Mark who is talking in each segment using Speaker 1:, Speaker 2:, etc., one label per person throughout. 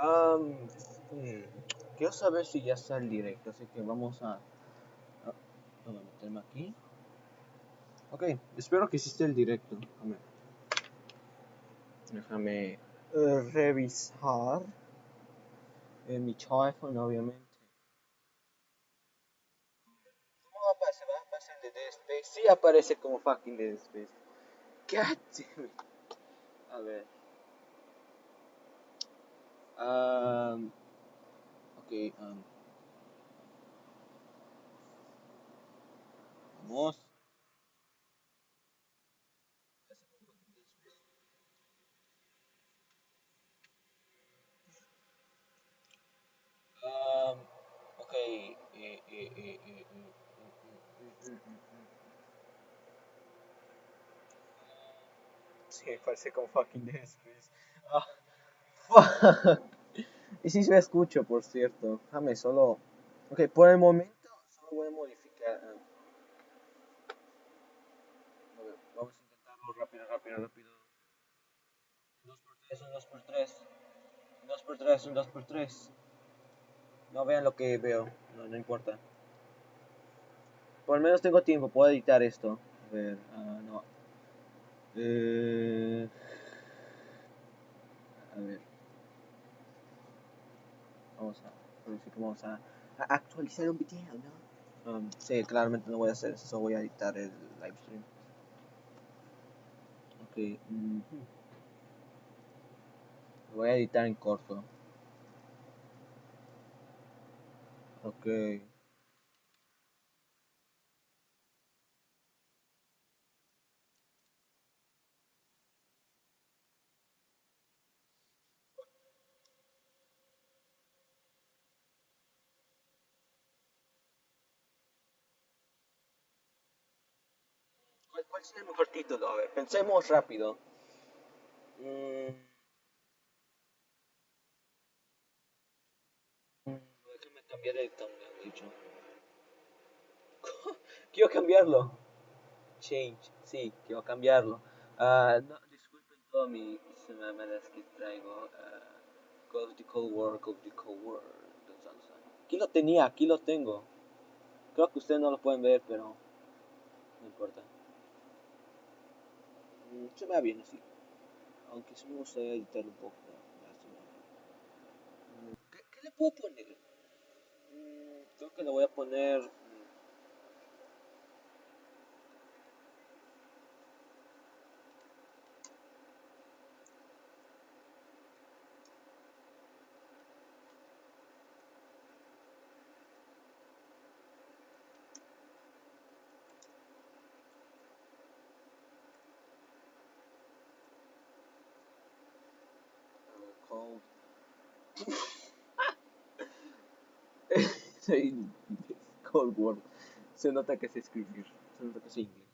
Speaker 1: Um, hmm, Quiero saber si ya está el directo, así que vamos a meterme aquí. Ok, espero que sí esté el directo. Déjame revisar en mi teléfono, obviamente. ¿Cómo aparece? ¿Va a aparecer de Dead Space? Sí aparece como fucking Dead Space. God damn it. A ver. Um, ok, vamos. Um, ok, sí, parece como fucking Dead Space. Ah, fuck. Y sí se escucho, por cierto. Déjame solo. Ok, por el momento solo voy a modificar. A ver, vamos a intentarlo rápido, rápido, rápido. 2x3, un 2x3. Un 2x3, un 2x3. No vean lo que veo. No, no importa. Por lo menos tengo tiempo, puedo editar esto. A ver, no. Eh, a ver, vamos a. Sí que vamos a actualizar un video, ¿no? Sí, claramente no voy a hacer eso, solo voy a editar el live stream. Ok, lo voy a editar en corto. Ok. ¿Cuál sería el mejor título? A ver, pensemos rápido. Mm, Déjame cambiar el thumbnail, de hecho. Quiero cambiarlo. Change, sí, quiero cambiarlo. No, disculpen todas mis mamadas que traigo. Call of the Cold War, Call of the Cold War. Aquí lo tenía, aquí lo tengo. Creo que ustedes no lo pueden ver, pero no importa. Se me va bien así. Aunque sí me gustaría editarlo un poco. ¿Qué le puedo poner? Creo que le voy a poner. Cold. Soy Cold War. Se nota que sé escribir. Se nota que sé inglés.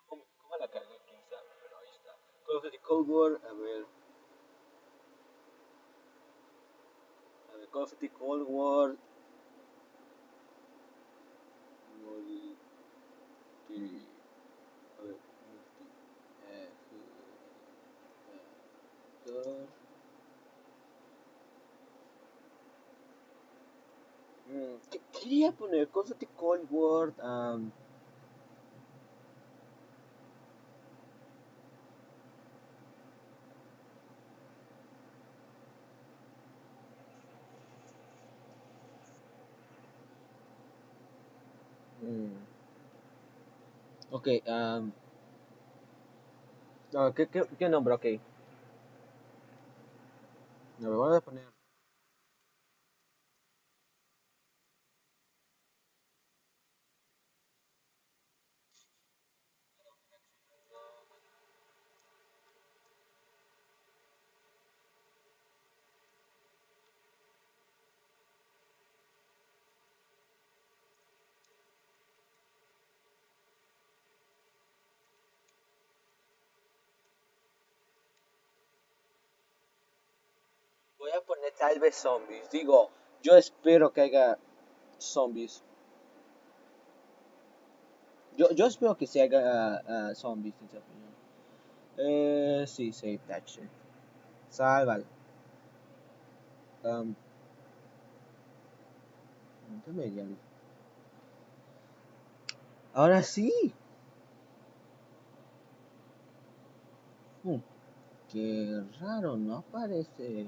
Speaker 1: ¿Cómo la cargué? ¿Quién sabe? Pero ahí está. Call of Duty Cold War. A ver, Call of Duty Cold War. Multi. A ver, multijugador. ¿Qué quería poner? Call of Duty Cold War. Mm, ok, no, ¿qué nombre? Ok. Me voy a poner. Voy a poner tal vez zombies. Digo, yo espero que haya zombies. Yo espero que se haga zombies, en su opinión. Sí, save that shit. Sálvalo. Um, Intermediary. Ahora sí. Hmm, qué raro, no aparece.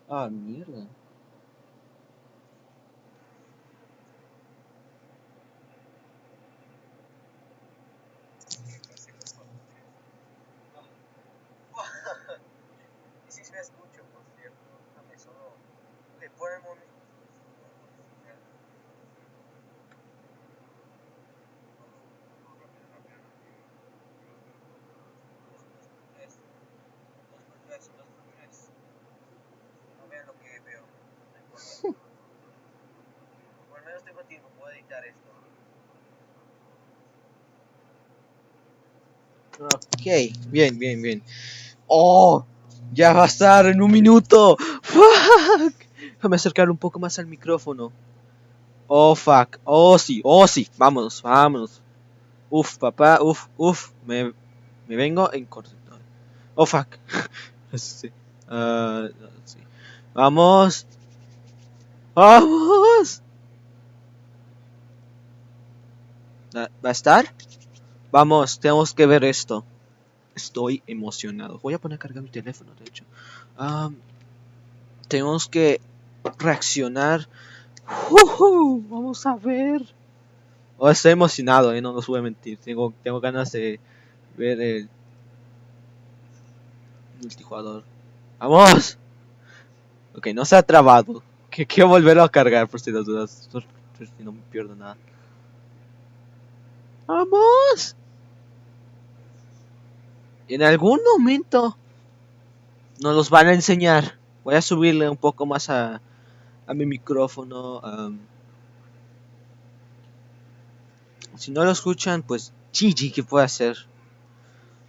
Speaker 1: Ah, mierda. Y si me escucho, por cierto. Déjame solo. Le pone el momento. No vean lo que veo. No importa. Por lo menos tengo tiempo, puedo editar esto. Ok, bien, bien, bien. ¡Oh! Ya va a estar en un minuto. ¡Fuck! Déjame acercar un poco más al micrófono. Oh, fuck. Oh, sí, oh, sí. Vámonos, vámonos. Uf, papá, uf, uf. Me vengo en corto. Oh, fuck. Sí. Sí. Vamos. Vamos. ¿Va a estar? Vamos, tenemos que ver esto. Estoy emocionado. Voy a poner a cargar mi teléfono, de hecho. Am, Tenemos que reaccionar. Vamos a ver. Oh, estoy emocionado, no os voy a mentir. Tengo ganas de ver el multijugador. ¡Vamos! Ok, no se ha trabado. Que quiero volverlo a cargar por si las dudas. Por si no me pierdo nada. ¡Vamos! En algún momento nos los van a enseñar. Voy a subirle un poco más a mi micrófono. Si no lo escuchan, pues GG, ¿qué puedo hacer?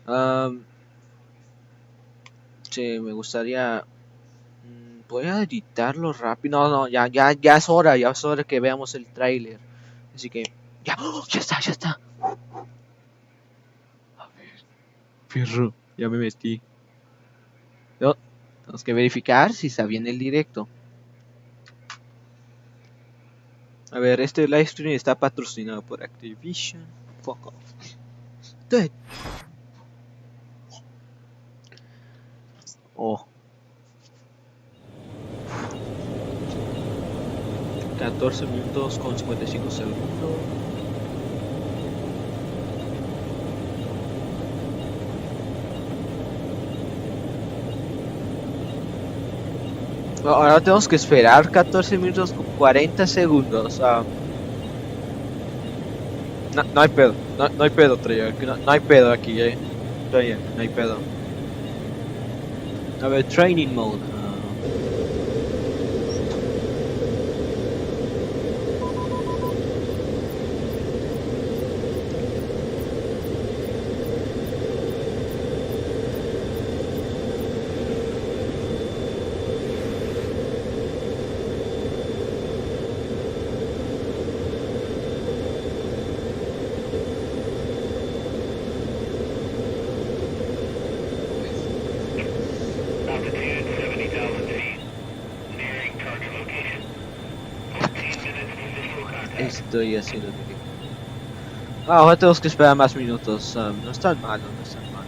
Speaker 1: Um, sí, me gustaría. Voy a editarlo rápido. No, no, ya es hora que veamos el tráiler. Así que, ya, ¡oh! Ya está, ya está. A ver, perro, ya me metí. No, tenemos que verificar si está bien el directo. A ver, este live stream está patrocinado por Activision. Fuck off. Dead. Oh, 14 minutos con 55 segundos. Ahora tenemos que esperar 14 minutos con 40 segundos. No hay pedo, no hay pedo, Treyarch. No hay pedo aquí, Treyarch, no hay pedo. A ver, training mode. Estoy haciendo ahora tenemos que esperar más minutos. No es tan malo, no es tan malo.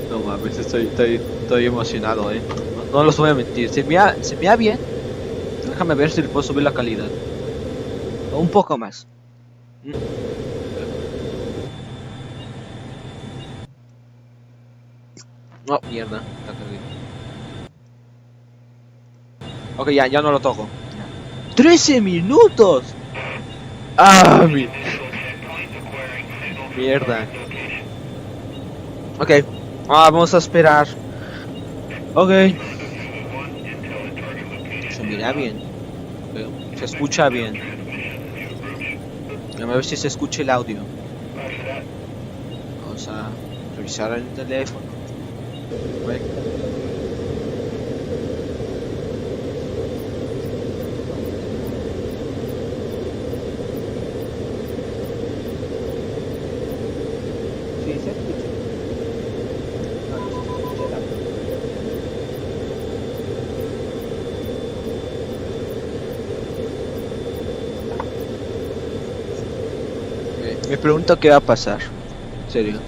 Speaker 1: No mames, estoy emocionado, no los voy a mentir. Se mira bien. Déjame ver si le puedo subir la calidad. Un poco más. No, mierda. La cargué. Ok, ya no lo toco. 13 minutos. Ah, mierda.
Speaker 2: Ok. Vamos a esperar. Ok. Se mira bien. Ok. Se escucha bien. A ver si se escucha el audio. Vamos a revisar el teléfono. Ok. Sí, se escucha. No, no se escucha el audio. Me pregunto qué va a pasar. En serio.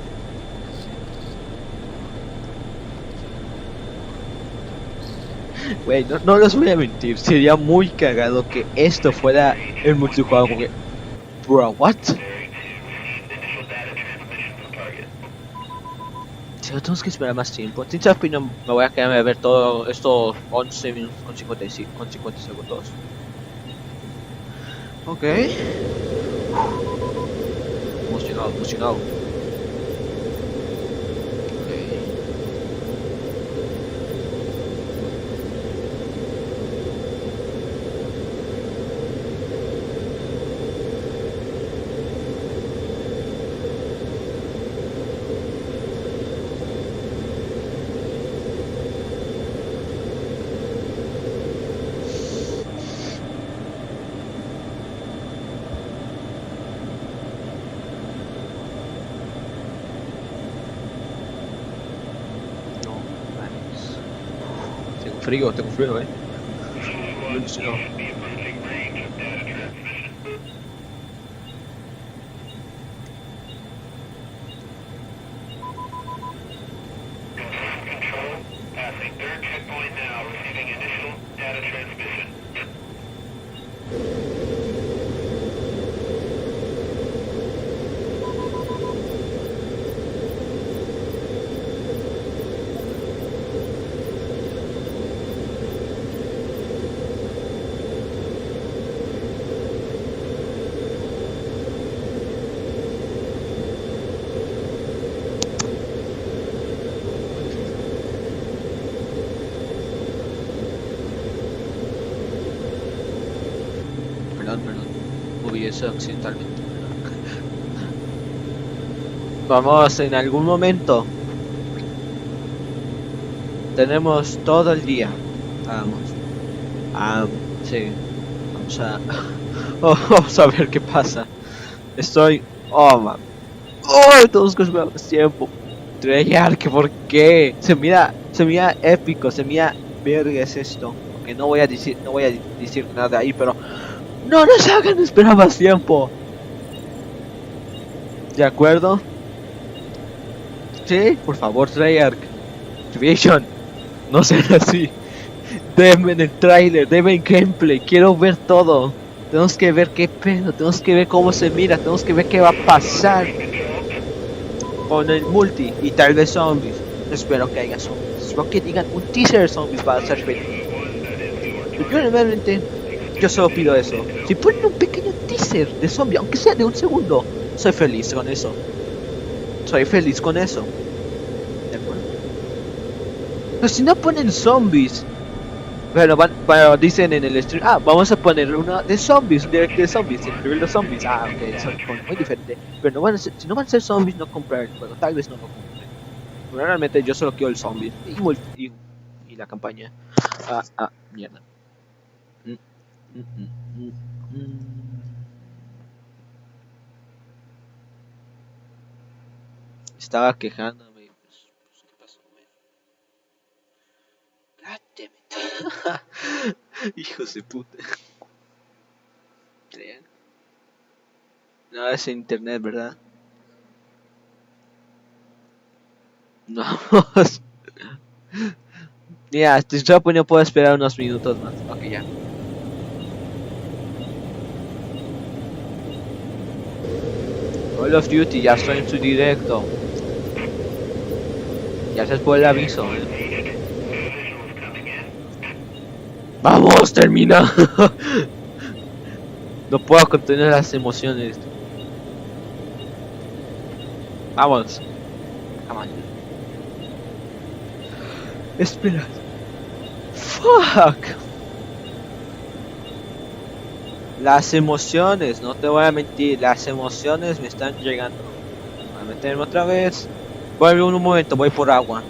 Speaker 2: Güey, no les voy a mentir. Sería muy cagado que esto fuera el multijugador. Porque, bro, what? Si no tenemos que esperar más tiempo. Sin saber, no me voy a quedarme a ver todo estos 11 minutos con 50 segundos. Ok. Emocionado, emocionado. Ok. No, nice. Tengo frío, Emocionado. Perdón. Moví eso accidentalmente. Vamos, en algún momento. Tenemos todo el día. Vamos. Sí. Vamos a... vamos a ver qué pasa. Estoy... Oh, man. Oh, tenemos que esperar más tiempo. Treyarch, ¿por qué? Se mira épico, se mira... Verga es esto. Que no voy a decir nada ahí, pero... ¡No nos hagan esperar más tiempo! ¿De acuerdo? Sí, por favor, Treyarch. Vision, no sean así. Denme el trailer, denme el gameplay, quiero ver todo. Tenemos que ver qué pedo, tenemos que ver cómo se mira, tenemos que ver qué va a pasar con el multi y tal vez zombies. Espero que haya zombies, espero que digan un teaser de zombies para ser feliz. Yo realmente, yo solo pido eso. Si ponen un pequeño teaser de zombie, aunque sea de un segundo, soy feliz con eso. Soy feliz con eso. De acuerdo. Pero si no ponen zombies, bueno, dicen en el stream, vamos a poner una de zombies, un direct de zombies, el nivel de zombies. Ok, eso es muy diferente. Pero no van a ser, si no van a ser zombies, no comprar el juego, tal vez no lo compre. Pero realmente yo solo quiero el zombie y la campaña. Mierda. Mm, mm, mm, mm, mm. Estaba quejándome. Pues, ¿qué pasó, güey? God damn it. Hijos de puta. Crean. No, es internet, ¿verdad? No. Ya, este drop no puedo esperar unos minutos más. Ok, ya. Call of Duty, ya estoy en su directo. Gracias por el aviso, ¡Vamos, termina! No puedo contener las emociones. Vamos. Come on. Espera. Fuck. Las emociones, no te voy a mentir, las emociones me están llegando. Voy a meterme otra vez. Voy a ver un momento, voy por agua.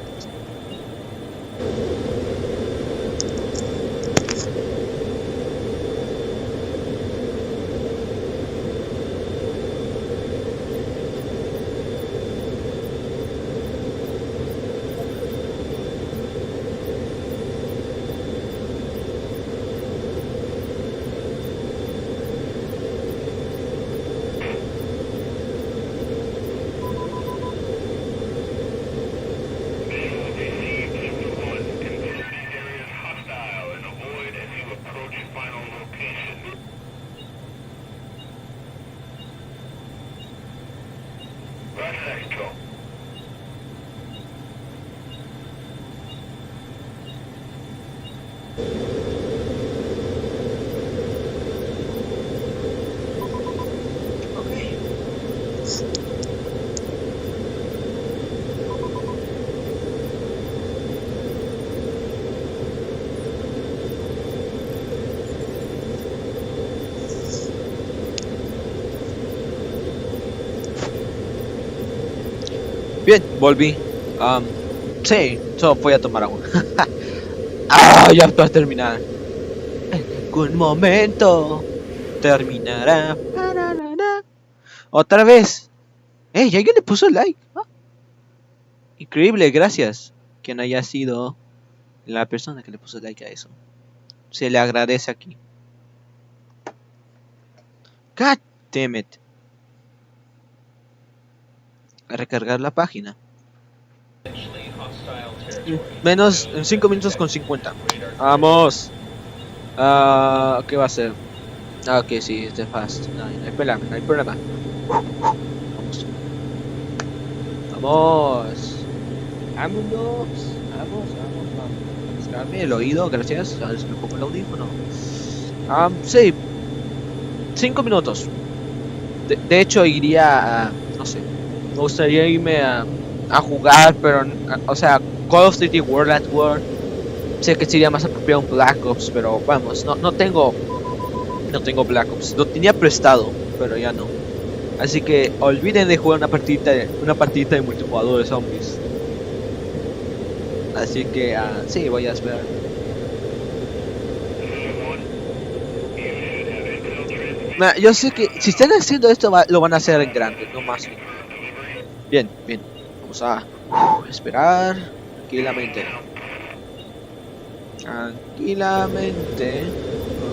Speaker 2: Bien, volví. Sí, solo voy a tomar agua. Ya está a terminar. En algún momento terminará. Otra vez. Ya alguien le puso like. Increíble, gracias. Quien haya sido la persona que le puso like a eso. Se le agradece aquí. God damn it. A recargar la página. Menos en 5 minutos con 50. Vamos. ¿Qué va a ser? Ok, sí, es de fast. No hay problema, no hay problema. Vamos. Vamos. Vámonos. Vamos. Escúchame el oído, gracias. A ver si me pongo el audífono. Sí. 5 minutos. De hecho, iría a... No sé. Me gustaría irme a jugar, pero... O sea, Call of Duty World at War. Sé que sería más apropiado un Black Ops, pero vamos, no tengo Black Ops. Lo tenía prestado, pero ya no. Así que olviden de jugar una partidita de multijugador de zombies. Así que sí, voy a esperar. Yo sé que si están haciendo esto lo van a hacer en grande, no más. Bien. Vamos a esperar tranquilamente. Vamos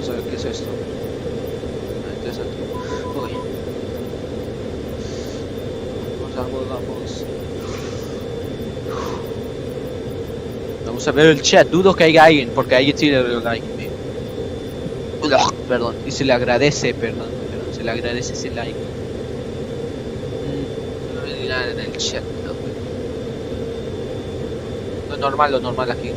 Speaker 2: a ver qué es esto. Interesante. Uy. Vamos. Vamos a ver el chat. Dudo que haya alguien, porque alguien sí le dio like. Perdón. Y se le agradece, se le agradece ese like. No me dirán en el chat. Lo normal aquí.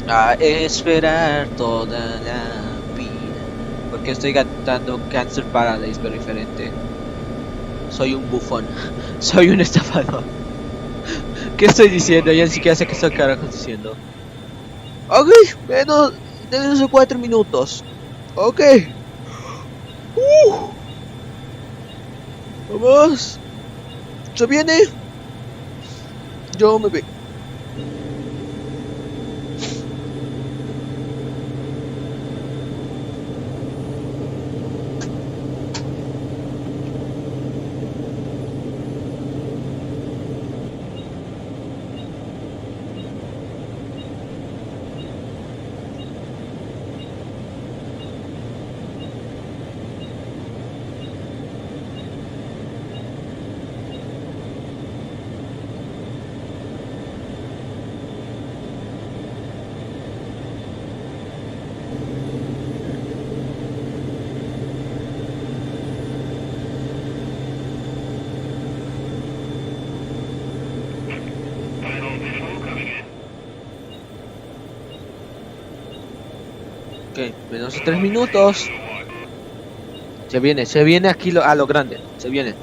Speaker 2: A esperar toda la vida. Porque estoy cantando Cancer Paradise, pero diferente. Soy un bufón. Soy un estafador. ¿Qué estoy diciendo? Ya ni siquiera sé qué estoy carajo diciendo. Ok, menos de 4 minutos. Ok. Vamos. Se viene. Yo me ve. Ok, menos de 3 minutos. Se viene aquí a lo grande, se viene.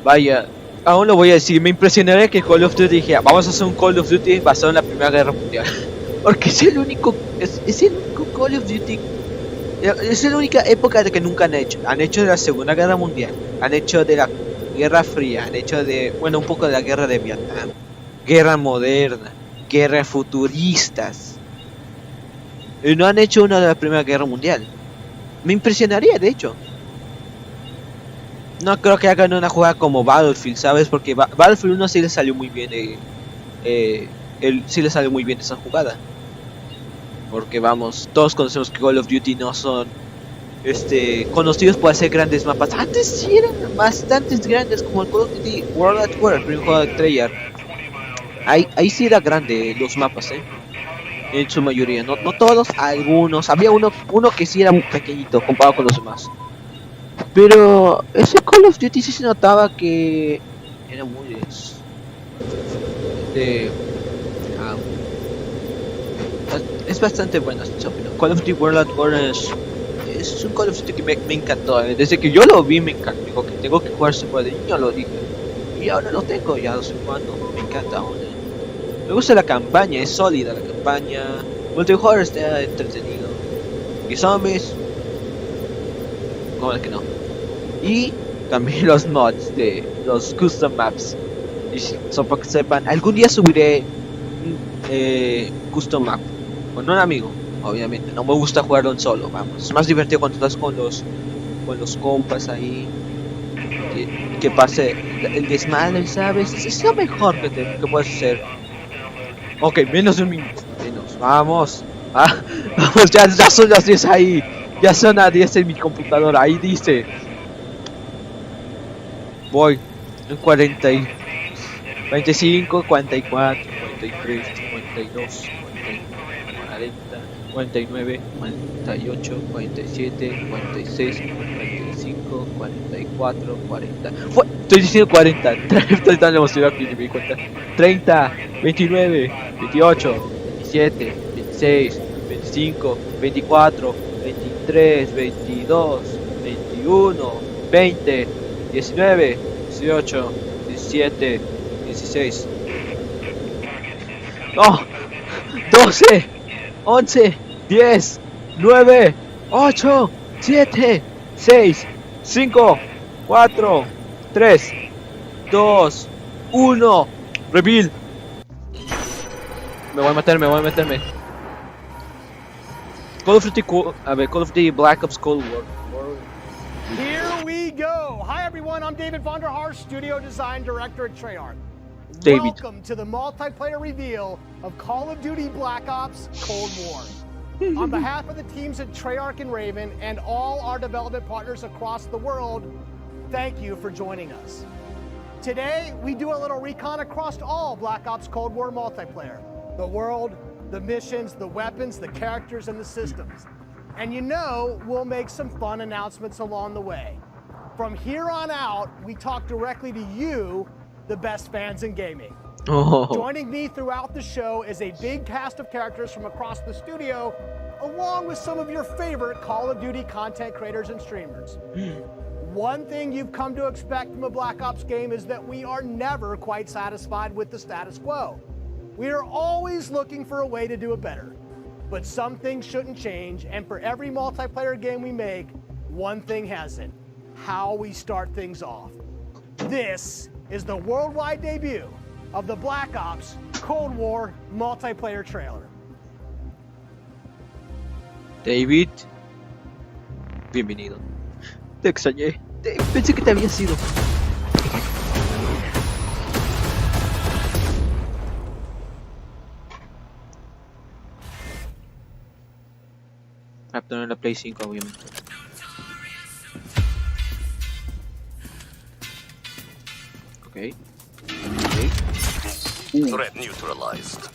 Speaker 2: Vaya, aún lo voy a decir, me impresionaría que Call of Duty dijera, vamos a hacer un Call of Duty basado en la Primera Guerra Mundial. Porque es el único Call of Duty, es la única época de que nunca han hecho. Han hecho de la Segunda Guerra Mundial, han hecho de la Guerra Fría, han hecho de, bueno, un poco de la Guerra de Vietnam, guerra moderna, guerras futuristas. Y no han hecho una de la Primera Guerra Mundial. Me impresionaría, de hecho. No creo que hagan una jugada como Battlefield, ¿sabes? Porque Battlefield 1 sí le salió muy bien. Sí le salió muy bien esa jugada. Porque vamos, todos conocemos que Call of Duty no son conocidos por hacer grandes mapas. Antes sí eran bastantes grandes, como el Call of Duty World at War, el primer juego de Treyarch. Ahí sí era grande los mapas, en su mayoría, no todos, algunos. Había uno que sí era muy pequeñito comparado con los demás. Pero ese Call of Duty sí se notaba que era muy es bastante bueno, Call of Duty World at War es un Call of Duty que me encantó. Desde que yo lo vi me encantó. Digo que tengo que jugar ese juego de niño, lo dije. Y ahora lo tengo, ya lo estoy jugando. Me encanta ahora. Me gusta la campaña, es sólida la campaña. Multijugador está entretenido. Y zombies, ¿cómo es que no? Y también los mods de los custom maps. Y solo para que sepan, algún día subiré custom map con un amigo, obviamente. No me gusta jugarlo en solo, vamos. Es más divertido cuando estás con los compas ahí. Que pase el desmadre, ¿sabes? Es lo mejor que puedes hacer. Ok, menos de un minuto. Vamos. Vamos, ya son las 10 ahí. Ya son las 10 en mi computadora. Ahí dice. Voy en 40 y 25, 44, 43, 52, 40, 49, 48, 47, 46, 45, 44, 40. Estoy diciendo 40. Estoy tan emocionado que ni me di cuenta. 30, 29, 28, 27, 26, 25, 24, 23, 22, 21, 20, 19, 18, 17, 16. ¡No! 12, 11, 10, 9, 8, 7, 6, 5, 4, 3, 2, 1. Reveal. Me voy a meterme. Call of Duty Black Ops Cold War.
Speaker 3: Here we go. Hi everyone, I'm David Vonderhaar, Studio Design Director at Treyarch.
Speaker 2: David.
Speaker 3: Welcome to the multiplayer reveal of Call of Duty Black Ops Cold War. On behalf of the teams at Treyarch and Raven and all our development partners across the world, thank you for joining us. Today, we do a little recon across all Black Ops Cold War multiplayer. The world, the missions, the weapons, the characters, and the systems. And you know, we'll make some fun announcements along the way. From here on out, we talk directly to you, the best fans in gaming.
Speaker 2: Oh.
Speaker 3: Joining me throughout the show is a big cast of characters from across the studio, along with some of your favorite Call of Duty content creators and streamers. One thing you've come to expect from a Black Ops game is that we are never quite satisfied with the status quo. We are always looking for a way to do it better. But some things shouldn't change, and for every multiplayer game we make, one thing hasn't: how we start things off. This is the worldwide debut of the Black Ops Cold War multiplayer trailer.
Speaker 2: David, bienvenido. Te extrañé. Pensé que te había sido. Raptor en la Play 5, obviamente. Ok.
Speaker 4: Threat neutralized.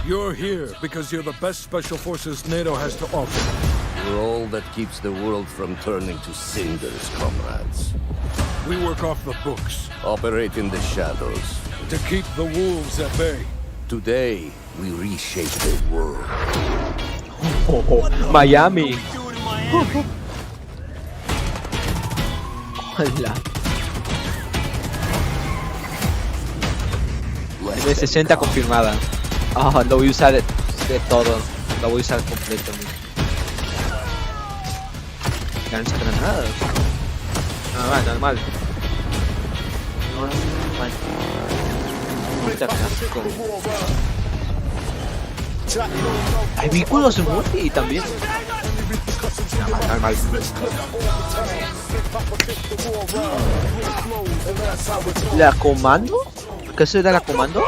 Speaker 5: You're here because you're the best special forces NATO has to offer.
Speaker 4: We're all that keeps the world from turning to cinders, comrades.
Speaker 5: We work off the books
Speaker 4: Operate in the shadows.
Speaker 5: to keep the wolves at bay.
Speaker 4: Today, we reshape the world.
Speaker 2: Miami. Hola. 60 confirmada. Lo voy a usar de todo. Lo voy a usar completo. Lanza granadas. Normal. Hay vehículos en multi también. Normal. ¿La comando? ¿Qué será la comando?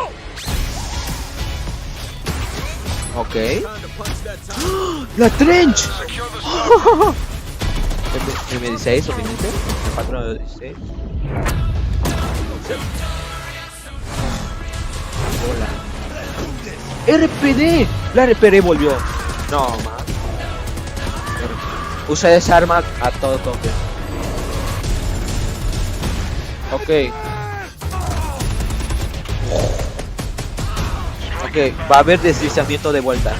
Speaker 2: Ok. ¡La trench! M16, obviamente. M416. Hola. ¡RPD! La RPD volvió. No, más. Usa esa arma a todo toque. Ok. Ok, va a haber deslizamiento de vuelta.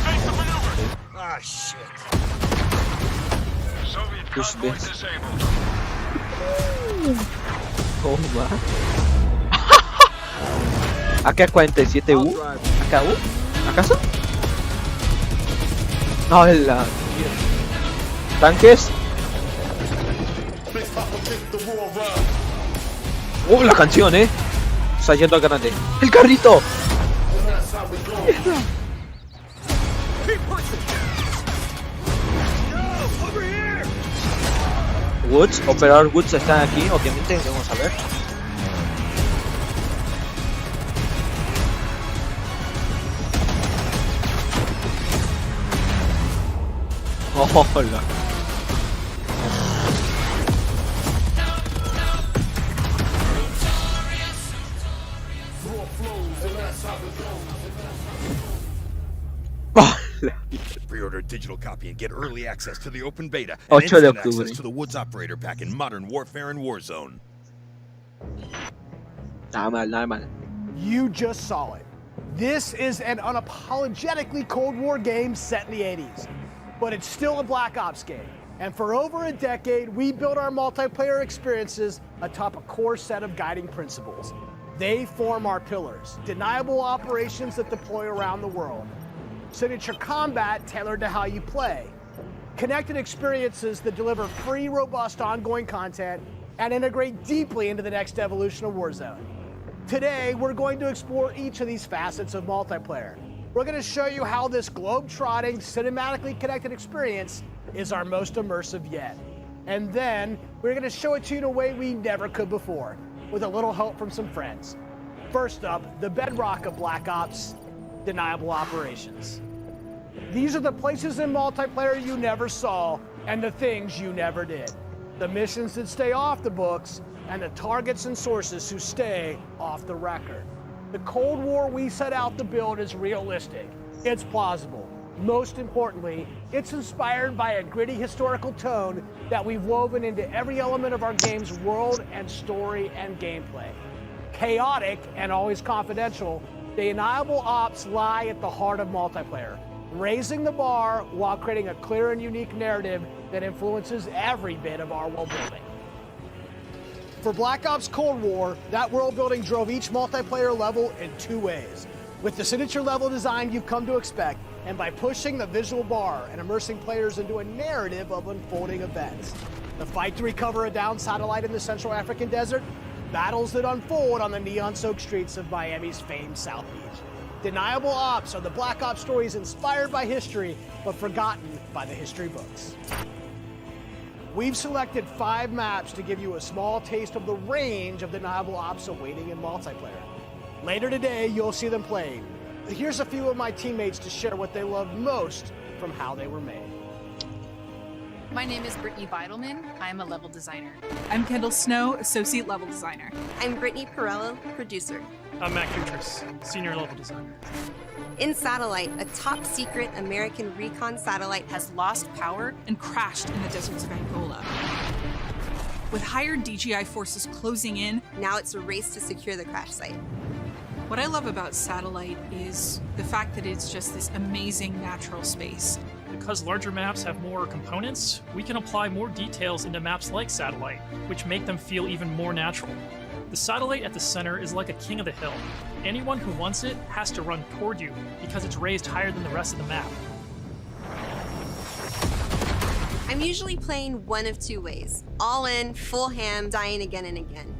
Speaker 2: Push this. ¿Cómo va? Acá 47U. Acá U. ¿Acaso? Hola. Tanques. La canción, Está yendo al grande. ¡El carrito! Woods, operador Woods están aquí, obviamente, vamos a ver. Hola.
Speaker 6: Pre-order a digital copy and get early access to the open beta and
Speaker 2: 8 de
Speaker 6: instant
Speaker 2: octubre.
Speaker 6: access to the Woods Operator Pack in Modern Warfare and Warzone.
Speaker 2: Nada mal.
Speaker 3: You just saw it. This is an unapologetically Cold War game set in the 80s, but it's still a Black Ops game. And for over a decade, we built our multiplayer experiences atop a core set of guiding principles. They form our pillars, deniable operations that deploy around the world, signature combat tailored to how you play, connected experiences that deliver free, robust, ongoing content, and integrate deeply into the next evolution of Warzone. Today, we're going to explore each of these facets of multiplayer. We're going to show you how this globe-trotting, cinematically connected experience is our most immersive yet. And then, we're going to show it to you in a way we never could before, with a little help from some friends. First up, the bedrock of Black Ops, deniable operations. These are the places in multiplayer you never saw and the things you never did. The missions that stay off the books and the targets and sources who stay off the record. The Cold War we set out to build is realistic. It's plausible. Most importantly, it's inspired by a gritty historical tone that we've woven into every element of our game's world and story and gameplay. Chaotic and always confidential, deniable ops lie at the heart of multiplayer, raising the bar while creating a clear and unique narrative that influences every bit of our world building. For Black Ops Cold War, that world building drove each multiplayer level in two ways. With the signature level design you've come to expect, and by pushing the visual bar and immersing players into a narrative of unfolding events. The fight to recover a downed satellite in the Central African desert, battles that unfold on the neon-soaked streets of Miami's famed South Beach. Deniable ops are the Black Ops stories inspired by history, but forgotten by the history books. We've selected 5 maps to give you a small taste of the range of deniable ops awaiting in multiplayer. Later today, you'll see them playing. Here's a few of my teammates to share what they love most from how they were made.
Speaker 7: My name is Brittany Beidelman. I'm a level designer.
Speaker 8: I'm Kendall Snow, associate level designer.
Speaker 9: I'm Brittany Perello, producer.
Speaker 10: I'm Matt Kutris, senior level designer.
Speaker 9: In Satellite, a top secret American recon satellite
Speaker 8: Has lost power and crashed in the deserts of Angola. With higher DGI forces closing in,
Speaker 9: now it's a race to secure the crash site.
Speaker 8: What I love about Satellite is the fact that it's just this amazing natural space.
Speaker 10: Because larger maps have more components, we can apply more details into maps like Satellite, which make them feel even more natural. The satellite at the center is like a king of the hill. Anyone who wants it has to run toward you because it's raised higher than the rest of the map.
Speaker 9: I'm usually playing one of two ways. All in, full ham, dying again and again.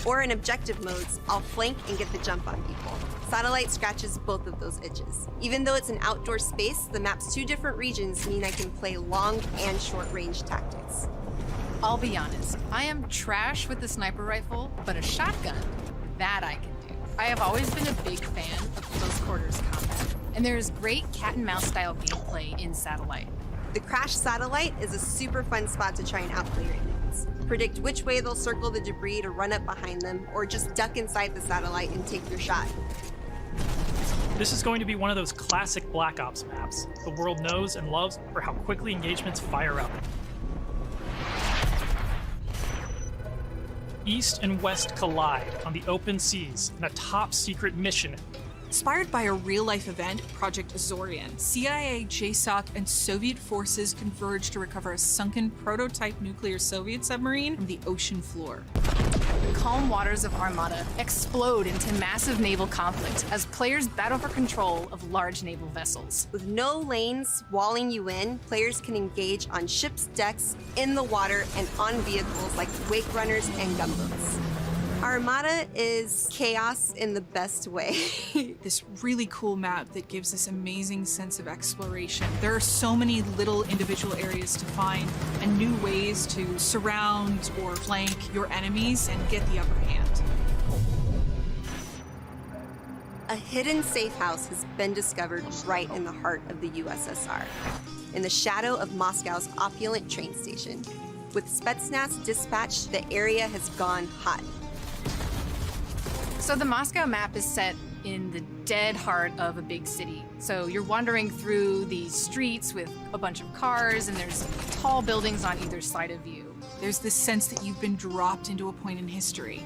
Speaker 9: Or in objective modes, I'll flank and get the jump on people. Satellite scratches both of those itches. Even though it's an outdoor space, the map's two different regions mean I can play long and short range tactics.
Speaker 7: I'll be honest, I am trash with the sniper rifle, but a shotgun, that I can do. I have always been a big fan of close quarters combat, and there is great cat and mouse style gameplay in Satellite.
Speaker 9: The Crash Satellite is a super fun spot to try and outplay your enemies. Predict which way they'll circle the debris to run up behind them, or just duck inside the satellite and take your shot.
Speaker 10: This is going to be one of those classic Black Ops maps the world knows and loves for how quickly engagements fire up. East and West collide on the open seas in a top-secret mission.
Speaker 8: Inspired by a real-life event, Project Azorian, CIA, JSOC, and Soviet forces converge to recover a sunken prototype nuclear Soviet submarine from the ocean floor.
Speaker 7: The calm waters of Armada explode into massive naval conflict as players battle for control of large naval vessels.
Speaker 9: With no lanes walling you in, players can engage on ships' decks, in the water, and on vehicles like wake runners and gunboats. Armada is chaos in the best way.
Speaker 8: This really cool map that gives this amazing sense of exploration. There are so many little individual areas to find and new ways to surround or flank your enemies and get the upper hand.
Speaker 9: A hidden safe house has been discovered right in the heart of the USSR, in the shadow of Moscow's opulent train station. With Spetsnaz dispatched, the area has gone hot.
Speaker 7: So the Moscow map is set in the dead heart of a big city. So you're wandering through these streets with a bunch of cars, and there's tall buildings on either side of you.
Speaker 8: There's this sense that you've been dropped into a point in history.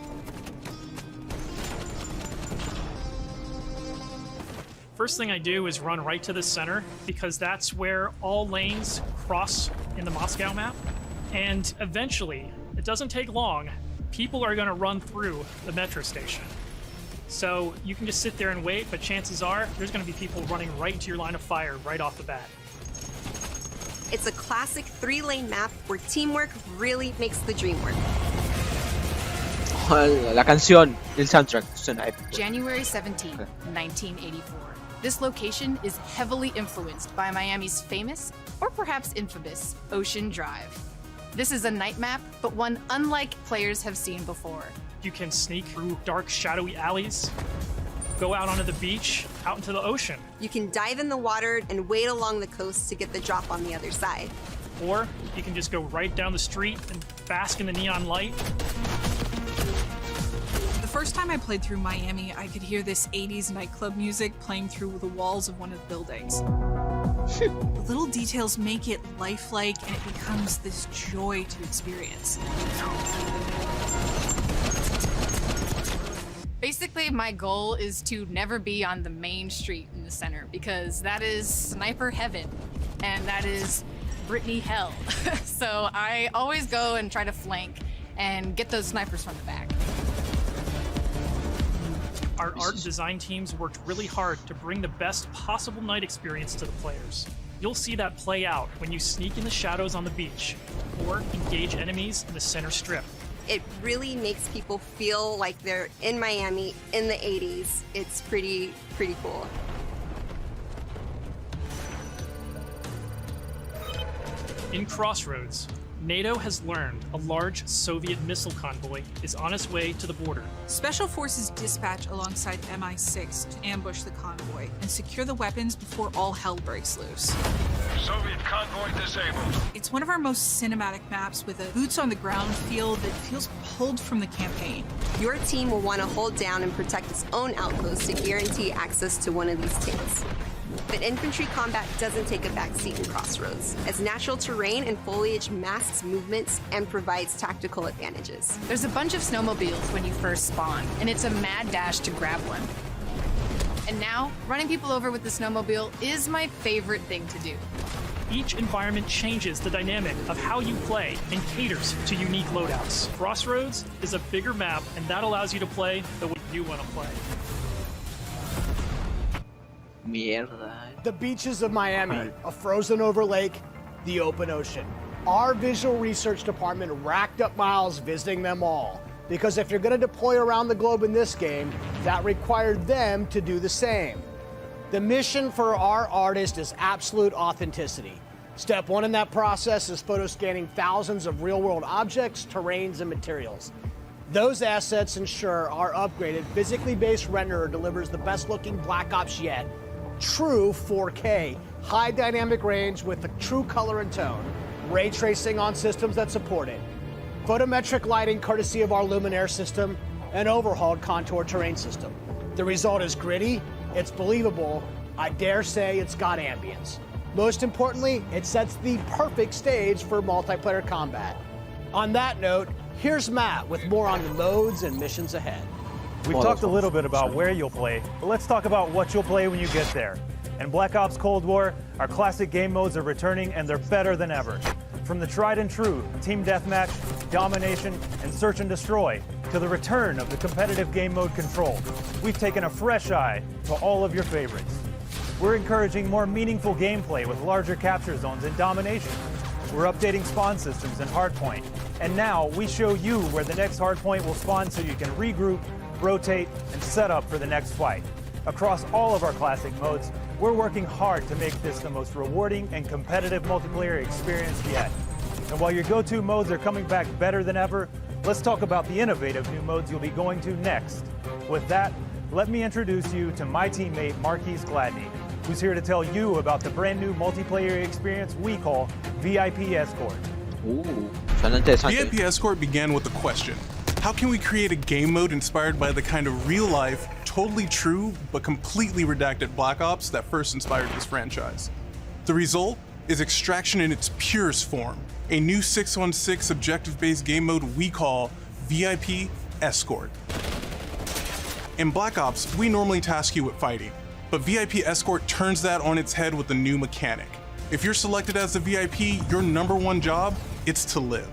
Speaker 10: First thing I do is run right to the center because that's where all lanes cross in the Moscow map. And eventually, it doesn't take long, people are going to run through the metro station. So you can just sit there and wait, but chances are there's going to be people running right into your line of fire right off the bat.
Speaker 9: It's a classic 3-lane map where teamwork really makes the dream work.
Speaker 2: La canción, el soundtrack, suena épico.
Speaker 7: January 17, 1984. This location is heavily influenced by Miami's famous, or perhaps infamous, Ocean Drive. This is a night map, but one unlike players have seen before.
Speaker 10: You can sneak through dark, shadowy alleys, go out onto the beach, out into the ocean.
Speaker 9: You can dive in the water and wade along the coast to get the drop on the other side.
Speaker 10: Or you can just go right down the street and bask in the neon light.
Speaker 8: The first time I played through Miami, I could hear this 80s nightclub music playing through the walls of one of the buildings. The little details make it lifelike, and it becomes this joy to experience.
Speaker 7: Basically, my goal is to never be on the main street in the center, because that is sniper heaven, and that is Brittany hell. So I always go and try to flank and get those snipers from the back.
Speaker 10: Our art and design teams worked really hard to bring the best possible night experience to the players. You'll see that play out when you sneak in the shadows on the beach or engage enemies in the center strip.
Speaker 9: It really makes people feel like they're in Miami in the 80s. It's pretty cool.
Speaker 10: In Crossroads, NATO has learned a large Soviet missile convoy is on its way to the border.
Speaker 8: Special forces dispatch alongside MI6 to ambush the convoy and secure the weapons before all hell breaks loose.
Speaker 5: Soviet convoy disabled.
Speaker 8: It's one of our most cinematic maps with a boots-on-the-ground feel that feels pulled from the campaign.
Speaker 9: Your team will want to hold down and protect its own outpost to guarantee access to one of these tanks. But infantry combat doesn't take a backseat in Crossroads, as natural terrain and foliage masks movements and provides tactical advantages.
Speaker 7: There's a bunch of snowmobiles when you first spawn, and it's a mad dash to grab one. And now, running people over with the snowmobile is my favorite thing to do.
Speaker 10: Each environment changes the dynamic of how you play and caters to unique loadouts. Crossroads is a bigger map, and that allows you to play the way you want to play.
Speaker 2: Mierda.
Speaker 3: The beaches of Miami, a frozen over lake, the open ocean. Our visual research department racked up miles visiting them all. Because if you're going to deploy around the globe in this game, that required them to do the same. The mission for our artist is absolute authenticity. Step one in that process is photo scanning thousands of real-world objects, terrains, and materials. Those assets ensure our upgraded, physically based renderer delivers the best-looking Black Ops yet. True 4K, high dynamic range with the true color and tone, ray tracing on systems that support it, photometric lighting courtesy of our Luminaire system, and overhauled contour terrain system. The result is gritty, it's believable, I dare say it's got ambience. Most importantly, it sets the perfect stage for multiplayer combat. On that note, here's Matt with more on the modes and missions ahead.
Speaker 11: We've talked a little bit about where you'll play, but let's talk about what you'll play when you get there. In Black Ops Cold War, our classic game modes are returning and they're better than ever. From the tried and true Team Deathmatch, Domination, and Search and Destroy, to the return of the competitive game mode Control, we've taken a fresh eye to all of your favorites. We're encouraging more meaningful gameplay with larger capture zones in Domination. We're updating spawn systems in Hardpoint. And now we show you where the next Hardpoint will spawn so you can regroup, rotate, and set up for the next fight. Across all of our classic modes, we're working hard to make this the most rewarding and competitive multiplayer experience yet. And while your go-to modes are coming back better than ever, let's talk about the innovative new modes you'll be going to next. With that, let me introduce you to my teammate Marquise Gladney, who's here to tell you about the brand new multiplayer experience we call VIP Escort.
Speaker 2: Suena interesante.
Speaker 12: VIP Escort began with a question. How can we create a game mode inspired by the kind of real-life, totally true, but completely redacted Black Ops that first inspired this franchise? The result is Extraction in its purest form, a new 6-on-6 objective-based game mode we call VIP Escort. In Black Ops, we normally task you with fighting, but VIP Escort turns that on its head with a new mechanic. If you're selected as the VIP, your #1 job is to live.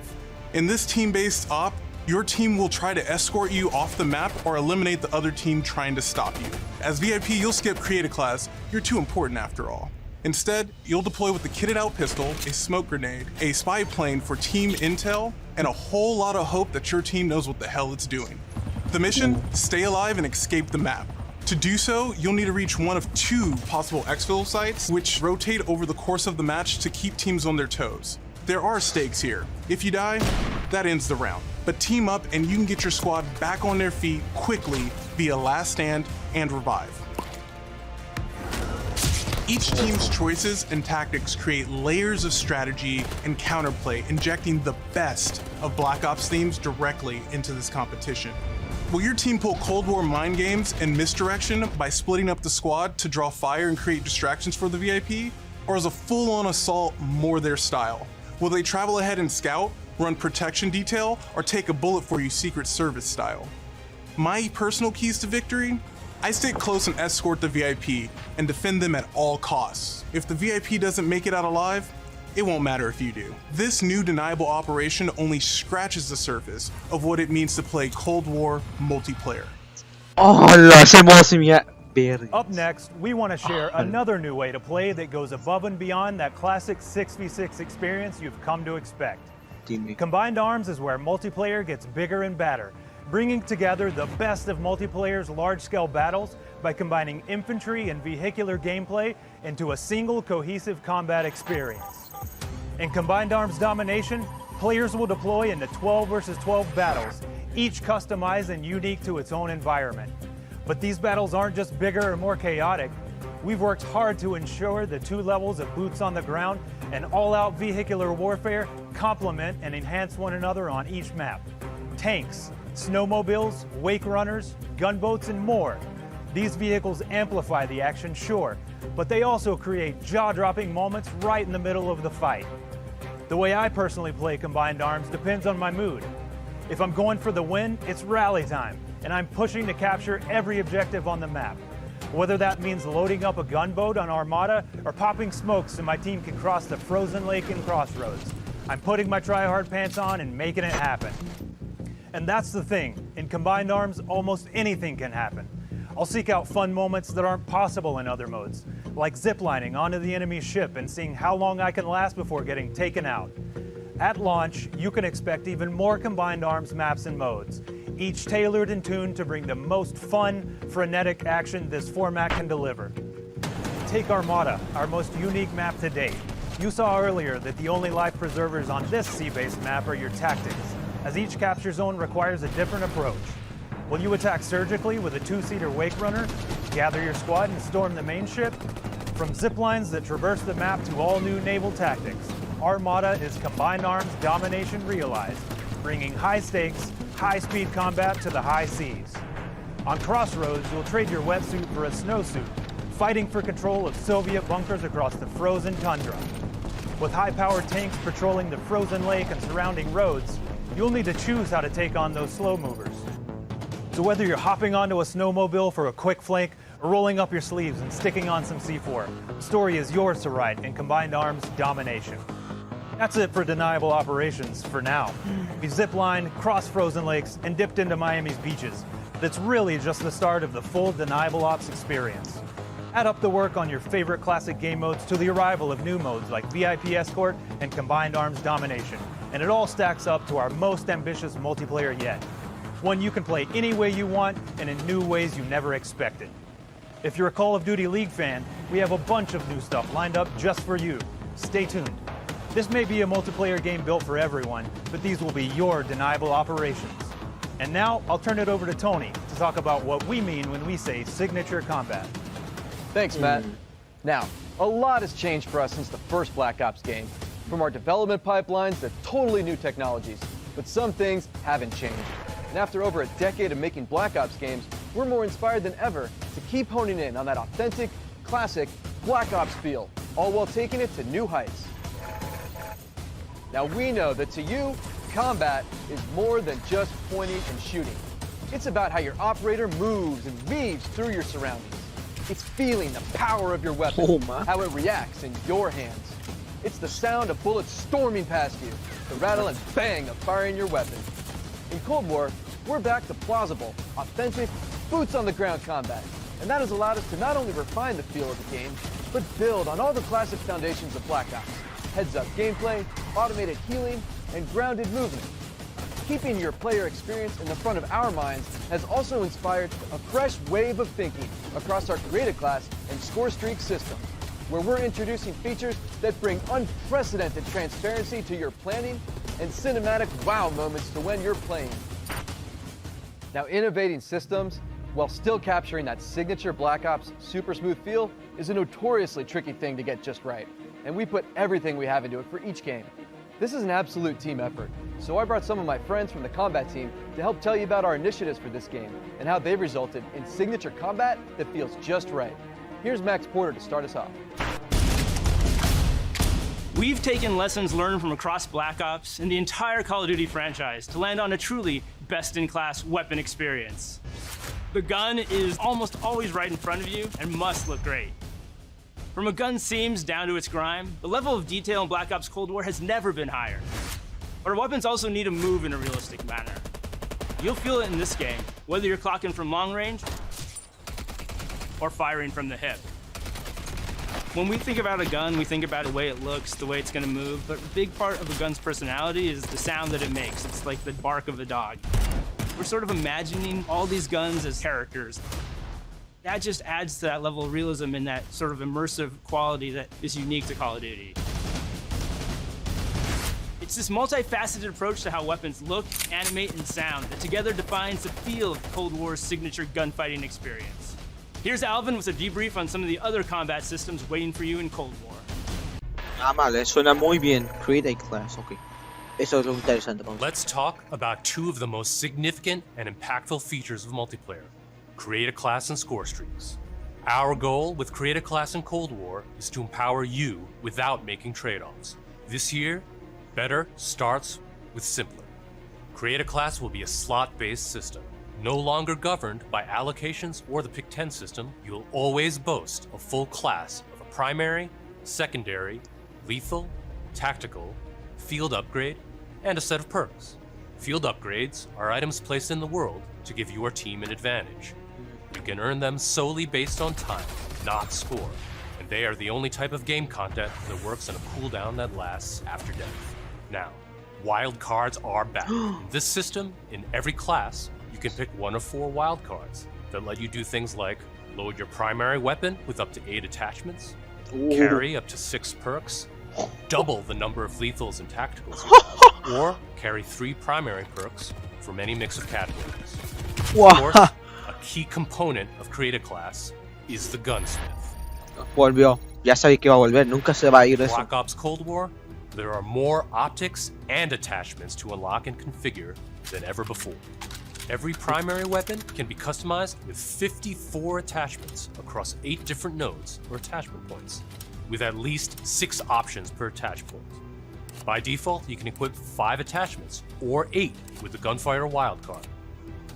Speaker 12: In this team-based op, your team will try to escort you off the map or eliminate the other team trying to stop you. As VIP, you'll skip Create a Class, you're too important after all. Instead, you'll deploy with a kitted out pistol, a smoke grenade, a spy plane for team intel, and a whole lot of hope that your team knows what the hell it's doing. The mission? Stay alive and escape the map. To do so, you'll need to reach one of 2 possible exfil sites, which rotate over the course of the match to keep teams on their toes. There are stakes here. If you die, that ends the round. But team up and you can get your squad back on their feet quickly via Last Stand and Revive. Each team's choices and tactics create layers of strategy and counterplay, injecting the best of Black Ops themes directly into this competition. Will your team pull Cold War mind games and misdirection by splitting up the squad to draw fire and create distractions for the VIP? Or is a full-on assault more their style? Will they travel ahead and scout, run protection detail, or take a bullet for you Secret Service style? My personal keys to victory? I stick close and escort the VIP and defend them at all costs. If the VIP doesn't make it out alive, it won't matter if you do. This new deniable operation only scratches the surface of what it means to play Cold War multiplayer.
Speaker 11: Up next, we want to share another new way to play that goes above and beyond that classic 6v6 experience you've come to expect. Combined Arms is where multiplayer gets bigger and badder, bringing together the best of multiplayer's large-scale battles by combining infantry and vehicular gameplay into a single cohesive combat experience. In Combined Arms Domination, players will deploy into 12 versus 12 battles, each customized and unique to its own environment. But these battles aren't just bigger or more chaotic. We've worked hard to ensure the 2 levels of boots on the ground and all-out vehicular warfare complement and enhance one another on each map. Tanks, snowmobiles, wake runners, gunboats, and more. These vehicles amplify the action, sure, but they also create jaw-dropping moments right in the middle of the fight. The way I personally play Combined Arms depends on my mood. If I'm going for the win, it's rally time, and I'm pushing to capture every objective on the map. Whether that means loading up a gunboat on Armada or popping smokes so my team can cross the frozen lake in Crossroads, I'm putting my try-hard pants on and making it happen. And that's the thing, in Combined Arms, almost anything can happen. I'll seek out fun moments that aren't possible in other modes, like ziplining onto the enemy ship and seeing how long I can last before getting taken out. At launch, you can expect even more Combined Arms maps and modes, each tailored and tuned to bring the most fun, frenetic action this format can deliver. Take Armada, our most unique map to date. You saw earlier that the only life preservers on this sea-based map are your tactics, as each capture zone requires a different approach. Will you attack surgically with a two-seater Wake Runner, gather your squad and storm the main ship? From ziplines that traverse the map to all new naval tactics, Armada is Combined Arms domination realized, bringing high stakes, high-speed combat to the high seas. On Crossroads, you'll trade your wetsuit for a snowsuit, fighting for control of Soviet bunkers across the frozen tundra. With high-powered tanks patrolling the frozen lake and surrounding roads, you'll need to choose how to take on those slow movers. So whether you're hopping onto a snowmobile for a quick flank or rolling up your sleeves and sticking on some C4, the story is yours to write in Combined Arms domination. That's it for Deniable Operations for now. We ziplined, crossed frozen lakes, and dipped into Miami's beaches. That's really just the start of the full Deniable Ops experience. Add up the work on your favorite classic game modes to the arrival of new modes like VIP Escort and Combined Arms Domination, and it all stacks up to our most ambitious multiplayer yet. One you can play any way you want and in new ways you never expected. If you're a Call of Duty League fan, we have a bunch of new stuff lined up just for you. Stay tuned. This may be a multiplayer game built for everyone, but these will be your Deniable Operations. And now, I'll turn it over to Tony to talk about what we mean when we say signature combat.
Speaker 13: Thanks, Matt. Now, a lot has changed for us since the first Black Ops game. From our development pipelines to totally new technologies. But some things haven't changed. And after over a decade of making Black Ops games, we're more inspired than ever to keep honing in on that authentic, classic Black Ops feel, all while taking it to new heights. Now we know that to you, combat is more than just pointing and shooting. It's about how your operator moves and weaves through your surroundings. It's feeling the power of your weapon, how it reacts in your hands. It's the sound of bullets storming past you, the rattle and bang of firing your weapon. In Cold War, we're back to plausible, authentic, boots-on-the-ground combat. And that has allowed us to not only refine the feel of the game, but build on all the classic foundations of Black Ops. Heads-up gameplay, automated healing, and grounded movement. Keeping your player experience in the front of our minds has also inspired a fresh wave of thinking across our creative class and score streak systems, where we're introducing features that bring unprecedented transparency to your planning and cinematic wow moments to when you're playing. Now, innovating systems while still capturing that signature Black Ops super smooth feel is a notoriously tricky thing to get just right, and we put everything we have into it for each game. This is an absolute team effort, so I brought some of my friends from the combat team to help tell you about our initiatives for this game and how they've resulted in signature combat that feels just right. Here's Max Porter to start us off.
Speaker 14: We've taken lessons learned from across Black Ops and the entire Call of Duty franchise to land on a truly best-in-class weapon experience. The gun is almost always right in front of you and must look great. From a gun's seams down to its grime, the level of detail in Black Ops Cold War has never been higher. But our weapons also need to move in a realistic manner. You'll feel it in this game, whether you're clocking from long range or firing from the hip. When we think about a gun, we think about the way it looks, the way it's gonna move, but a big part of a gun's personality is the sound that it makes. It's like the bark of a dog. We're sort of imagining all these guns as characters. That just adds to that level of realism and that sort of immersive quality that is unique to Call of Duty. It's this multifaceted approach to how weapons look, animate, and sound that together defines the feel of Cold War's signature gunfighting experience. Here's Alvin with a debrief on some of the other combat systems waiting for you in Cold War.
Speaker 2: Vale, suena muy bien. Create a class, okay. Eso es lo interesante.
Speaker 15: Let's talk about two of the most significant and impactful features of multiplayer. Create a class and score streaks. Our goal with Create a Class in Cold War is to empower you without making trade-offs. This year, better starts with simpler. Create a Class will be a slot-based system. No longer governed by allocations or the Pick 10 system, you'll always boast a full class of a primary, secondary, lethal, tactical, field upgrade, and a set of perks. Field upgrades are items placed in the world to give your team an advantage. You can earn them solely based on time, not score, and they are the only type of game content that works on a cooldown that lasts after death. Now, wild cards are back. In this system, in every class, you can pick one of 4 wild cards that let you do things like load your primary weapon with up to 8 attachments, carry up to 6 perks, double the number of lethals and tacticals, or carry 3 primary perks from any mix of categories. Of course, a key component of Create a Class is the gunsmith.
Speaker 2: Volvió. Ya sabía que iba a volver. Nunca se va a ir eso.
Speaker 15: Black Ops Cold War, there are more optics and attachments to unlock and configure than ever before. Every primary weapon can be customized with 54 attachments across 8 different nodes or attachment points, with at least 6 options per attach point. By default, you can equip 5 attachments, or 8 with the Gunfighter wildcard.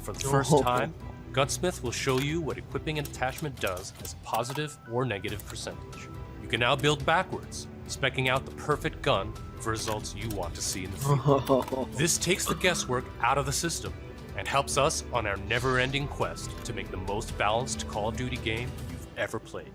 Speaker 15: For the first time, Gunsmith will show you what equipping an attachment does as a positive or negative percentage. You can now build backwards, speccing out the perfect gun for results you want to see in the field. This takes the guesswork out of the system and helps us on our never-ending quest to make the most balanced Call of Duty game you've ever played.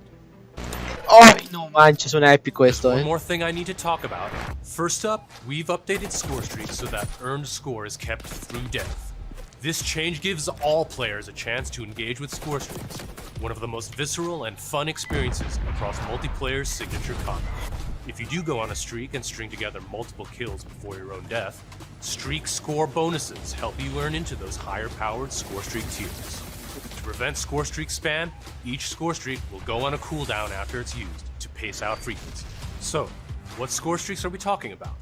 Speaker 2: Ay, no manches, suena épico esto,
Speaker 15: One more thing I need to talk about. First up, we've updated score streaks so that earned score is kept through death. This change gives all players a chance to engage with score streaks, one of the most visceral and fun experiences across multiplayer's signature combat. If you do go on a streak and string together multiple kills before your own death, streak score bonuses help you earn into those higher-powered score streak tiers. To prevent score streak spam, each score streak will go on a cooldown after it's used to pace out frequency. So, what score streaks are we talking about?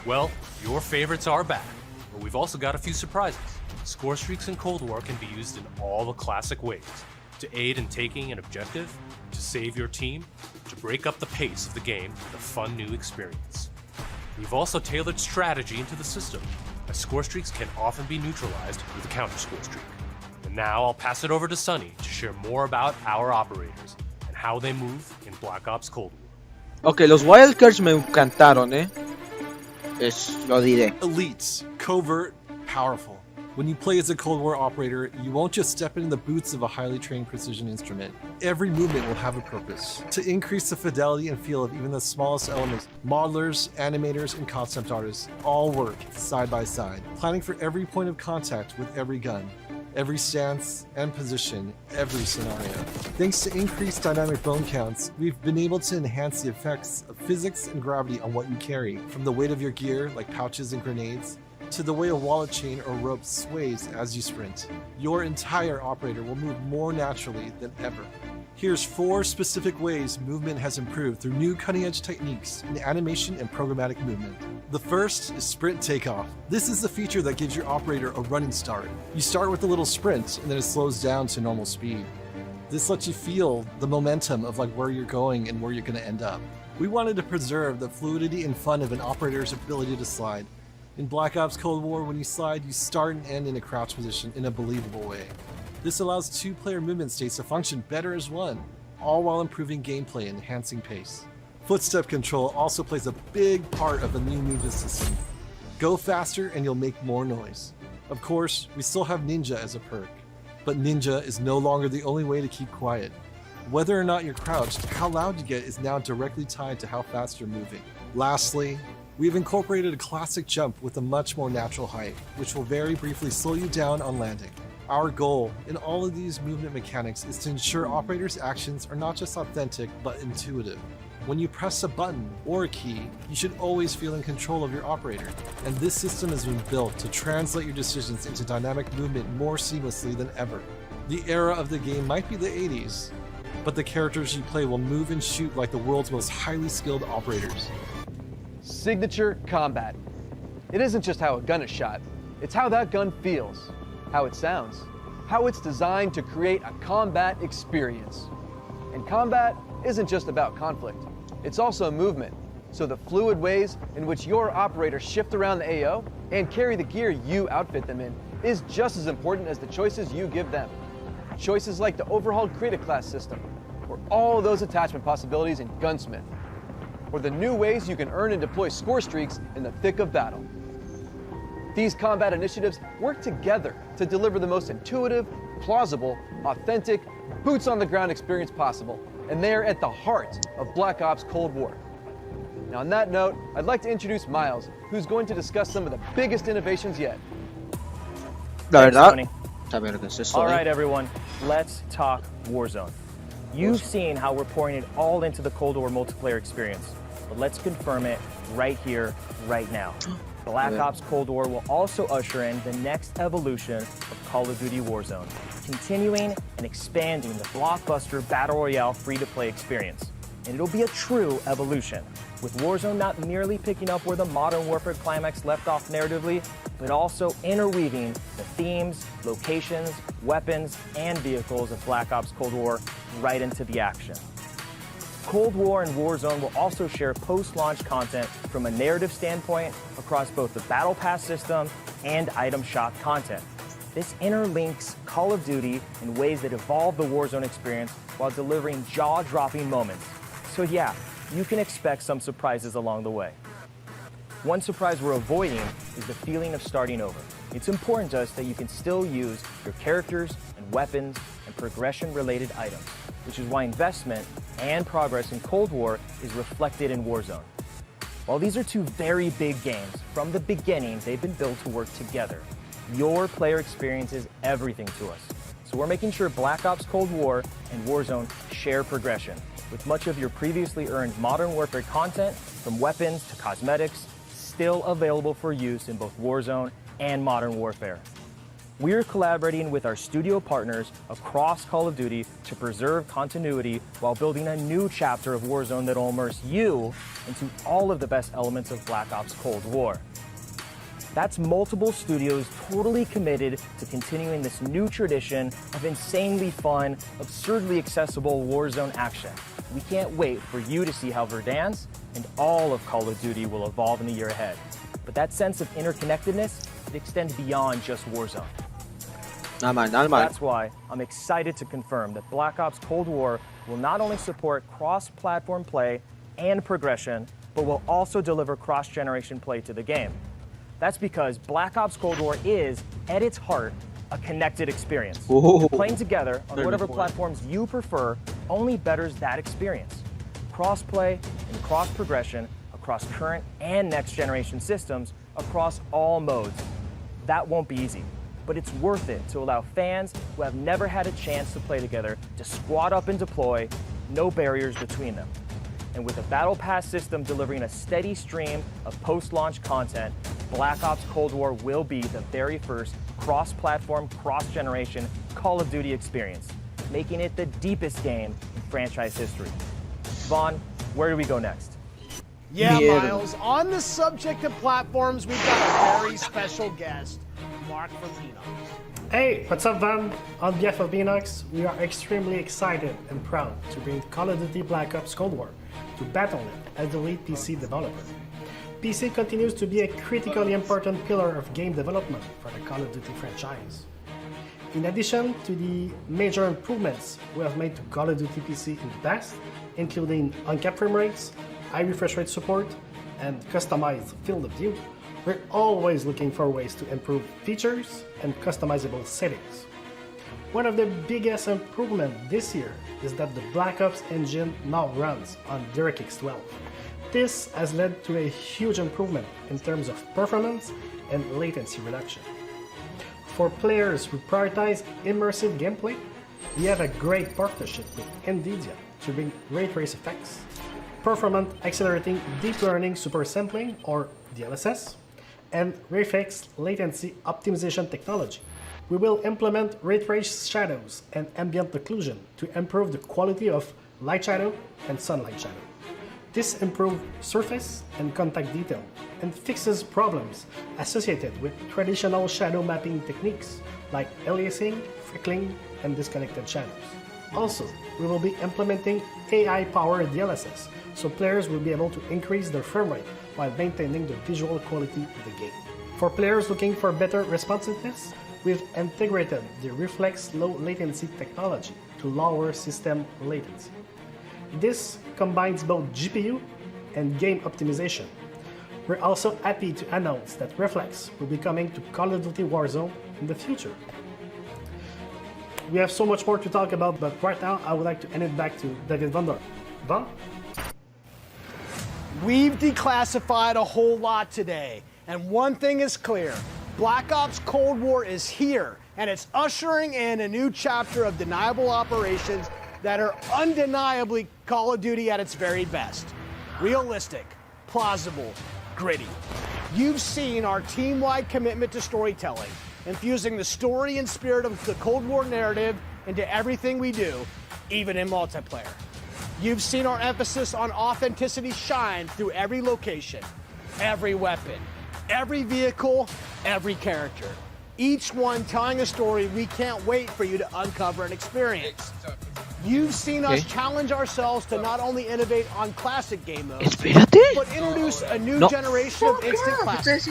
Speaker 15: Well, your favorites are back, but we've also got a few surprises. Score streaks in Cold War can be used in all the classic ways: to aid in taking an objective, to save your team, to break up the pace of the game with a fun new experience. We've also tailored strategy into the system, as score streaks can often be neutralized with a counter score streak. And now I'll pass it over to Sunny to share more about our operators and how they move in Black Ops Cold War.
Speaker 2: Ok, los wildcards me encantaron, lo diré.
Speaker 16: Elite, covert, powerful. When you play as a Cold War operator, you won't just step into the boots of a highly trained precision instrument. Every movement will have a purpose. To increase the fidelity and feel of even the smallest elements, modelers, animators, and concept artists all work side by side, planning for every point of contact with every gun, every stance and position, every scenario. Thanks to increased dynamic bone counts, we've been able to enhance the effects of physics and gravity on what you carry, from the weight of your gear, like pouches and grenades, to the way a wallet chain or rope sways as you sprint. Your entire operator will move more naturally than ever. Here's 4 specific ways movement has improved through new cutting-edge techniques in animation and programmatic movement. The first is sprint takeoff. This is the feature that gives your operator a running start. You start with a little sprint and then it slows down to normal speed. This lets you feel the momentum of like where you're going and where you're going to end up. We wanted to preserve the fluidity and fun of an operator's ability to slide. In Black Ops Cold War, when you slide, you start and end in a crouch position in a believable way. This allows 2-player movement states to function better as one, all while improving gameplay and enhancing pace. Footstep control also plays a big part of the new movement system. Go faster and you'll make more noise. Of course, we still have Ninja as a perk, but Ninja is no longer the only way to keep quiet. Whether or not you're crouched, how loud you get is now directly tied to how fast you're moving. Lastly, we've incorporated a classic jump with a much more natural height, which will very briefly slow you down on landing. Our goal in all of these movement mechanics is to ensure operators' actions are not just authentic, but intuitive. When you press a button or a key, you should always feel in control of your operator, and this system has been built to translate your decisions into dynamic movement more seamlessly than ever. The era of the game might be the 80s, but the characters you play will move and shoot like the world's most highly skilled operators.
Speaker 13: Signature combat. It isn't just how a gun is shot, it's how that gun feels, how it sounds, how it's designed to create a combat experience. And combat isn't just about conflict, it's also movement. So the fluid ways in which your operators shift around the AO and carry the gear you outfit them in is just as important as the choices you give them. Choices like the overhauled Create a Class system, or all those attachment possibilities in Gunsmith, or the new ways you can earn and deploy score streaks in the thick of battle. These combat initiatives work together to deliver the most intuitive, plausible, authentic, boots-on-the-ground experience possible, and they are at the heart of Black Ops Cold War. Now, on that note, I'd like to introduce Miles, who's going to discuss some of the biggest innovations yet.
Speaker 2: La verdad,
Speaker 17: Tony.
Speaker 2: saber que es eso.
Speaker 17: All right, everyone, let's talk Warzone. You've seen how we're pouring it all into the Cold War multiplayer experience, but let's confirm it right here, right now. Black Ops Cold War will also usher in the next evolution of Call of Duty Warzone, continuing and expanding the blockbuster Battle Royale free-to-play experience. And it'll be a true evolution, with Warzone not merely picking up where the Modern Warfare climax left off narratively, but also interweaving the themes, locations, weapons, and vehicles of Black Ops Cold War right into the action. Cold War and Warzone will also share post-launch content from a narrative standpoint across both the Battle Pass system and item shop content. This interlinks Call of Duty in ways that evolve the Warzone experience while delivering jaw-dropping moments. So yeah, you can expect some surprises along the way. One surprise we're avoiding is the feeling of starting over. It's important to us that you can still use your characters and weapons and progression-related items, which is why investment and progress in Cold War is reflected in Warzone. While these are two very big games, from the beginning they've been built to work together. Your player experience is everything to us. So we're making sure Black Ops Cold War and Warzone share progression, with much of your previously earned Modern Warfare content, from weapons to cosmetics, still available for use in both Warzone and Modern Warfare. We're collaborating with our studio partners across Call of Duty to preserve continuity while building a new chapter of Warzone that'll immerse you into all of the best elements of Black Ops Cold War. That's multiple studios totally committed to continuing this new tradition of insanely fun, absurdly accessible Warzone action. We can't wait for you to see how Verdansk and all of Call of Duty will evolve in the year ahead. But that sense of interconnectedness, it extends beyond just Warzone. That's why I'm excited to confirm that Black Ops Cold War will not only support cross-platform play and progression, but will also deliver cross-generation play to the game. That's because Black Ops Cold War is, at its heart, a connected experience. Playing together on whatever platforms you prefer only betters that experience. Cross-play and cross-progression across current and next-generation systems across all modes. That won't be easy, but it's worth it to allow fans who have never had a chance to play together to squad up and deploy, no barriers between them. And with the Battle Pass system delivering a steady stream of post-launch content, Black Ops Cold War will be the very first cross-platform, cross-generation Call of Duty experience, making it the deepest game in franchise history. Vaughn, where do we go next?
Speaker 3: Yeah, Miles, on the subject of platforms, we've got a very special guest, Mark from Beanox.
Speaker 18: Hey, what's up, Van? On behalf of Beanox, we are extremely excited and proud to bring Call of Duty Black Ops Cold War to Battle.net as the lead PC developer. PC continues to be a critically important pillar of game development for the Call of Duty franchise. In addition to the major improvements we have made to Call of Duty PC in the past, including uncapped frame rates, high refresh rate support, and customized field of view, we're always looking for ways to improve features and customizable settings. One of the biggest improvements this year is that the Black Ops engine now runs on DirectX 12. This has led to a huge improvement in terms of performance and latency reduction. For players who prioritize immersive gameplay, we have a great partnership with NVIDIA to bring ray trace effects, performance accelerating deep learning super sampling or DLSS, and RayFX latency optimization technology. We will implement ray trace shadows and ambient occlusion to improve the quality of light shadow and sunlight shadow. This improves surface and contact detail and fixes problems associated with traditional shadow mapping techniques like aliasing, freckling, and disconnected shadows. Also, we will be implementing AI-powered DLSS, so players will be able to increase their frame rate while maintaining the visual quality of the game. For players looking for better responsiveness, we've integrated the reflex low latency technology to lower system latency. This combines both GPU and game optimization. We're also happy to announce that Reflex will be coming to Call of Duty Warzone in the future. We have so much more to talk about, but right now I would like to hand it back to David Van Der. Van?
Speaker 3: We've declassified a whole lot today, and one thing is clear. Black Ops Cold War is here, and it's ushering in a new chapter of deniable operations that are undeniably Call of Duty at its very best. Realistic, plausible, gritty. You've seen our team-wide commitment to storytelling, infusing the story and spirit of the Cold War narrative into everything we do, even in multiplayer. You've seen our emphasis on authenticity shine through every location, every weapon, every vehicle, every character. Each one telling a story we can't wait for you to uncover and experience. You've seen us challenge ourselves to not only innovate on classic game modes, but introduce a new generation of instant classics.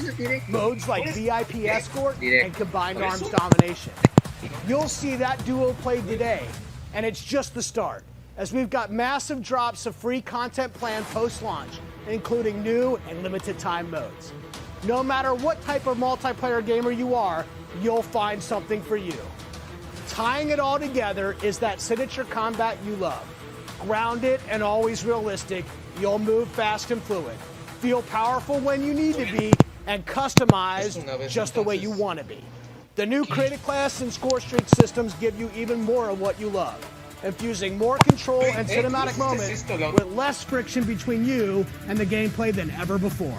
Speaker 3: Modes like VIP Escort and Combined Arms Domination. You'll see that duo played today, and it's just the start, as we've got massive drops of free content planned post-launch, including new and limited time modes. No matter what type of multiplayer gamer you are, you'll find something for you. Tying it all together is that signature combat you love. Grounded and always realistic, you'll move fast and fluid. Feel powerful when you need to be, and customized just the way you want to be. The new Creative Class and Score Streak systems give you even more of what you love, infusing more control and cinematic moments with less friction between you and the gameplay than ever before.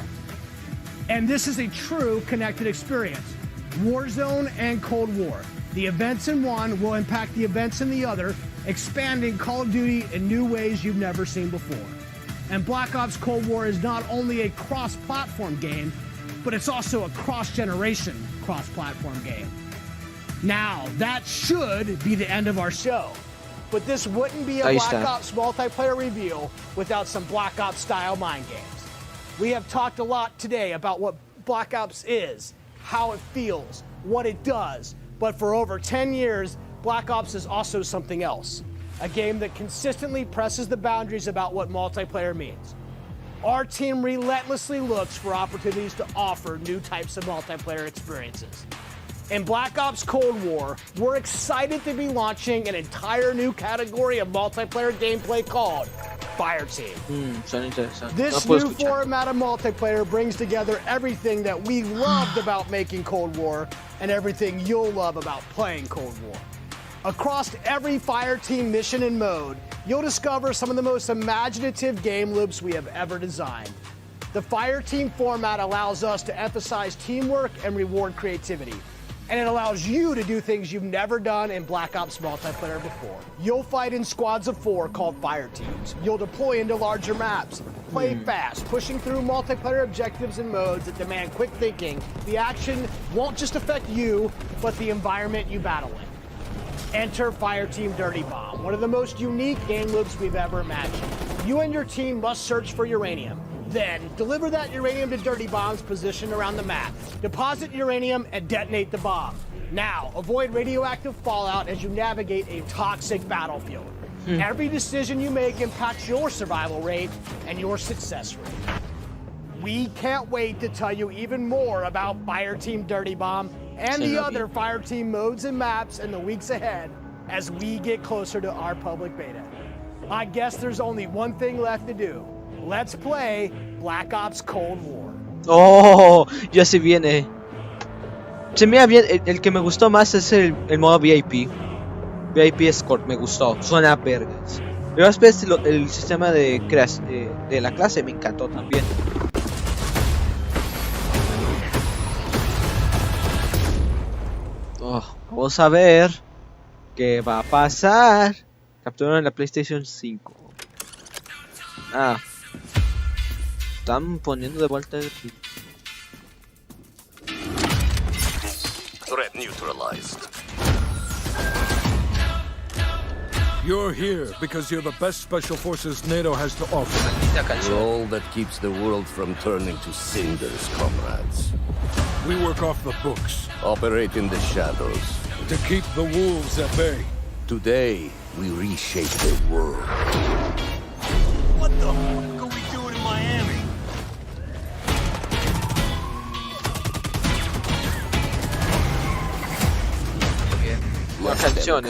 Speaker 3: And this is a true connected experience. Warzone and Cold War. The events in one will impact the events in the other, expanding Call of Duty in new ways you've never seen before. And Black Ops Cold War is not only a cross-platform game, but it's also a cross-generation cross-platform game. Now, that should be the end of our show. But this wouldn't be a Black Ops multiplayer reveal without some Black Ops style mind games. We have talked a lot today about what Black Ops is, how it feels, what it does, but for over 10 years, Black Ops is also something else. A game that consistently presses the boundaries about what multiplayer means. Our team relentlessly looks for opportunities to offer new types of multiplayer experiences. In Black Ops Cold War, we're excited to be launching an entire new category of multiplayer gameplay called Fireteam. This new format of multiplayer brings together everything that we loved about making Cold War and everything you'll love about playing Cold War. Across every Fireteam mission and mode, you'll discover some of the most imaginative game loops we have ever designed. The Fireteam format allows us to emphasize teamwork and reward creativity. And it allows you to do things you've never done in Black Ops multiplayer before. You'll fight in squads of 4 called Fire Teams. You'll deploy into larger maps, play fast, pushing through multiplayer objectives and modes that demand quick thinking. The action won't just affect you, but the environment you battle in. Enter Fireteam Dirty Bomb, one of the most unique game loops we've ever imagined. You and your team must search for uranium. Then, deliver that uranium to Dirty Bombs positioned around the map. Deposit uranium and detonate the bomb. Now, avoid radioactive fallout as you navigate a toxic battlefield. Every decision you make impacts your survival rate and your success rate. We can't wait to tell you even more about Fireteam Dirty Bomb and the other Fireteam modes and maps in the weeks ahead as we get closer to our public beta. I guess there's only one thing left to do. Let's play Black Ops Cold War.
Speaker 2: Oh, ya se viene. Se me bien, el que me gustó más es el modo VIP. VIP Escort me gustó, suena vergas. Pero después el sistema de la clase me encantó también. Oh, vamos a ver qué va a pasar. Capturaron en la PlayStation 5. Están poniendo de vuelta el...
Speaker 4: Threat neutralized.
Speaker 5: You're here because you're the best special forces NATO has to offer.
Speaker 4: You're all that keeps the world from turning to cinders, comrades.
Speaker 5: We work off the books.
Speaker 4: Operate in the shadows.
Speaker 5: To keep the wolves at bay.
Speaker 4: Today, we reshape the world.
Speaker 6: What the fuck are we doing in Miami?
Speaker 2: Bien. La canción,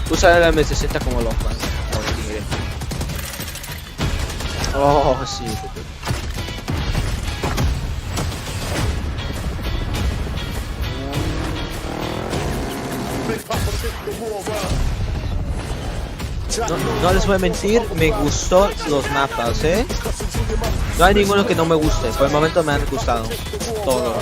Speaker 2: Usa la M60 como loca. Oh, sí. No les voy a mentir, me gustó los mapas, No hay ninguno que no me guste, por el momento me han gustado todos.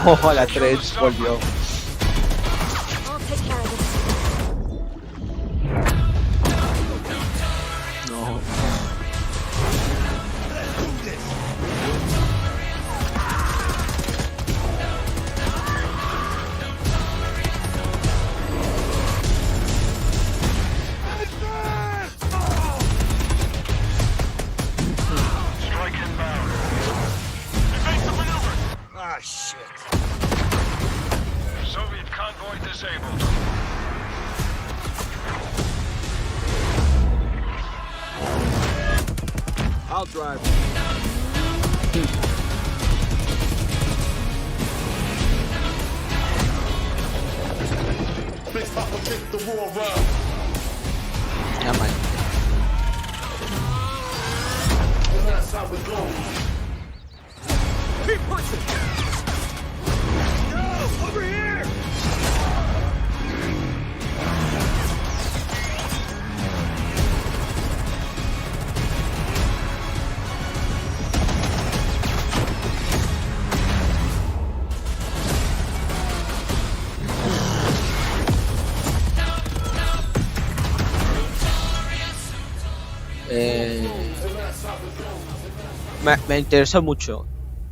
Speaker 2: Oh, la 3 volvió. No.
Speaker 6: Ah, shit. Soviet convoy disabled.
Speaker 2: I'll drive.
Speaker 6: Big Papa take the war round.
Speaker 2: Yeah, man.
Speaker 6: And that's how we go. Keep pushing. Yo, over here.
Speaker 2: Me interesó mucho.